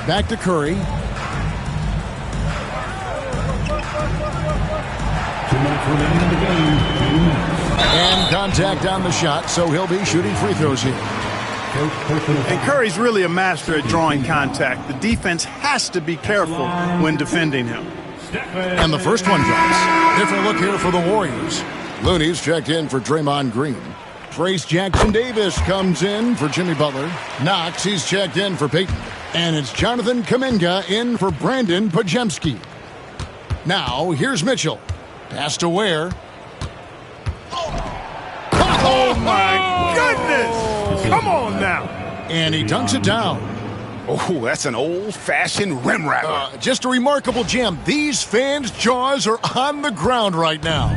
Back to Curry. 2 minutes remaining in the game. And contact on the shot, so he'll be shooting free throws here. And Curry's really a master at drawing contact. The defense has to be careful when defending him. And the first one drops. Different look here for the Warriors. Looney's checked in for Draymond Green. Trace Jackson-Davis comes in for Jimmy Butler. Knox, he's checked in for Peyton. And it's Jonathan Kuminga in for Brandon Podziemski. Now, here's Mitchell. Pass to Ware. Oh, my goodness! Come on now. And he dunks it down. Oh, that's an old-fashioned rim rapper. Just a remarkable jam. These fans' jaws are on the ground right now.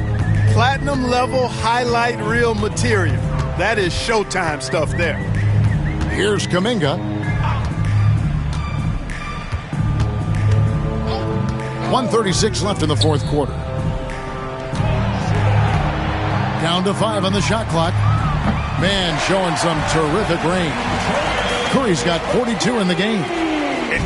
Platinum level highlight reel material. That is Showtime stuff there. Here's Kuminga. 1:36 left in the fourth quarter. Down to 5 on the shot clock. Man showing some terrific range. Curry's got 42 in the game.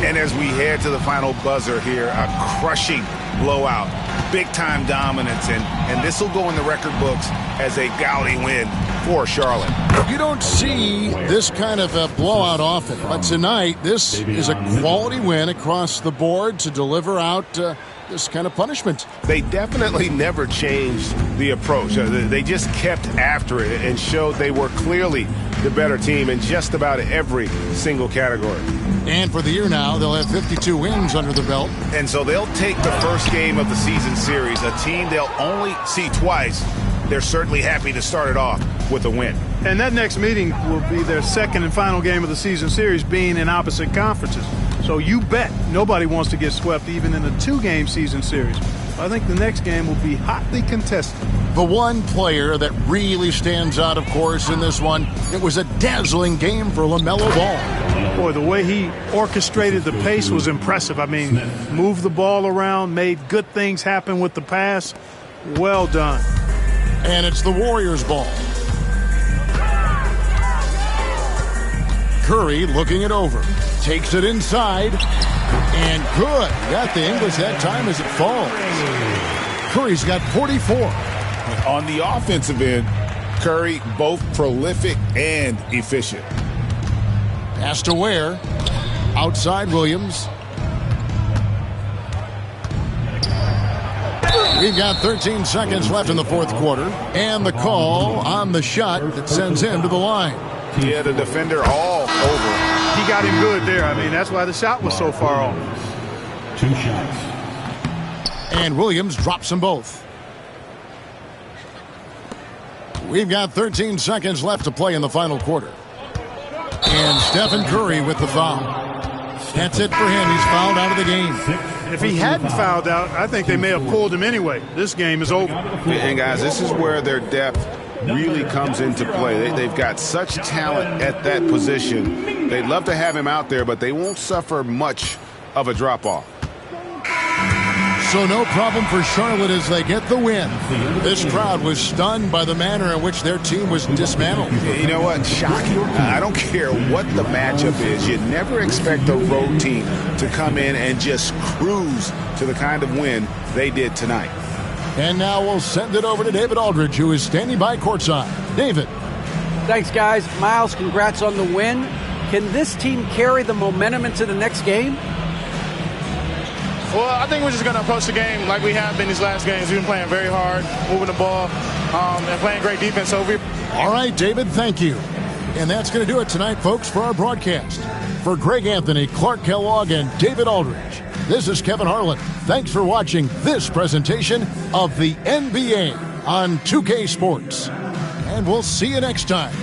And as we head to the final buzzer here, a crushing blowout. Big-time dominance, and this will go in the record books as a gaudy win for Charlotte. You don't see this kind of a blowout often, but tonight this is a quality win across the board to deliver out this kind of punishment. They definitely never changed the approach. They just kept after it and showed they were clearly the better team in just about every single category. And for the year now, they'll have 52 wins under the belt. And so they'll take the first game of the season series, a team they'll only see twice. They're certainly happy to start it off with a win. And that next meeting will be their second and final game of the season series, being in opposite conferences. So you bet nobody wants to get swept even in a 2-game season series. I think the next game will be hotly contested. The one player that really stands out, of course, in this one, it was a dazzling game for LaMelo Ball. Boy, the way he orchestrated the pace was impressive. I mean, moved the ball around, made good things happen with the pass. Well done. And it's the Warriors' ball. Curry looking it over. Takes it inside. And good. Got the English that time as it falls. Curry's got 44. On the offensive end, Curry both prolific and efficient. Pass to Ware. Outside Williams. We've got 13 seconds left in the fourth quarter. And the call on the shot that sends him to the line. He had a defender all over. He got him good there. I mean, that's why the shot was so far off. 2 shots. And Williams drops them both. We've got 13 seconds left to play in the final quarter. And Stephen Curry with the foul. That's it for him. He's fouled out of the game. And if he hadn't fouled out, I think they may have pulled him anyway. This game is over. And guys, this is where their depth really comes into play. They've got such talent at that position. They'd love to have him out there, but they won't suffer much of a drop-off. So no problem for Charlotte as they get the win. This crowd was stunned by the manner in which their team was dismantled. You know what? Shocking. I don't care what the matchup is. You never expect a road team to come in and just cruise to the kind of win they did tonight. And now we'll send it over to David Aldridge, who is standing by courtside. David. Thanks, guys. Miles, congrats on the win. Can this team carry the momentum into the next game? Well, I think we're just going to approach the game like we have been these last games. We've been playing very hard, moving the ball, and playing great defense. All right, David, thank you. And that's going to do it tonight, folks, for our broadcast. For Greg Anthony, Clark Kellogg, and David Aldridge, this is Kevin Harlan. Thanks for watching this presentation of the NBA on 2K Sports. And we'll see you next time.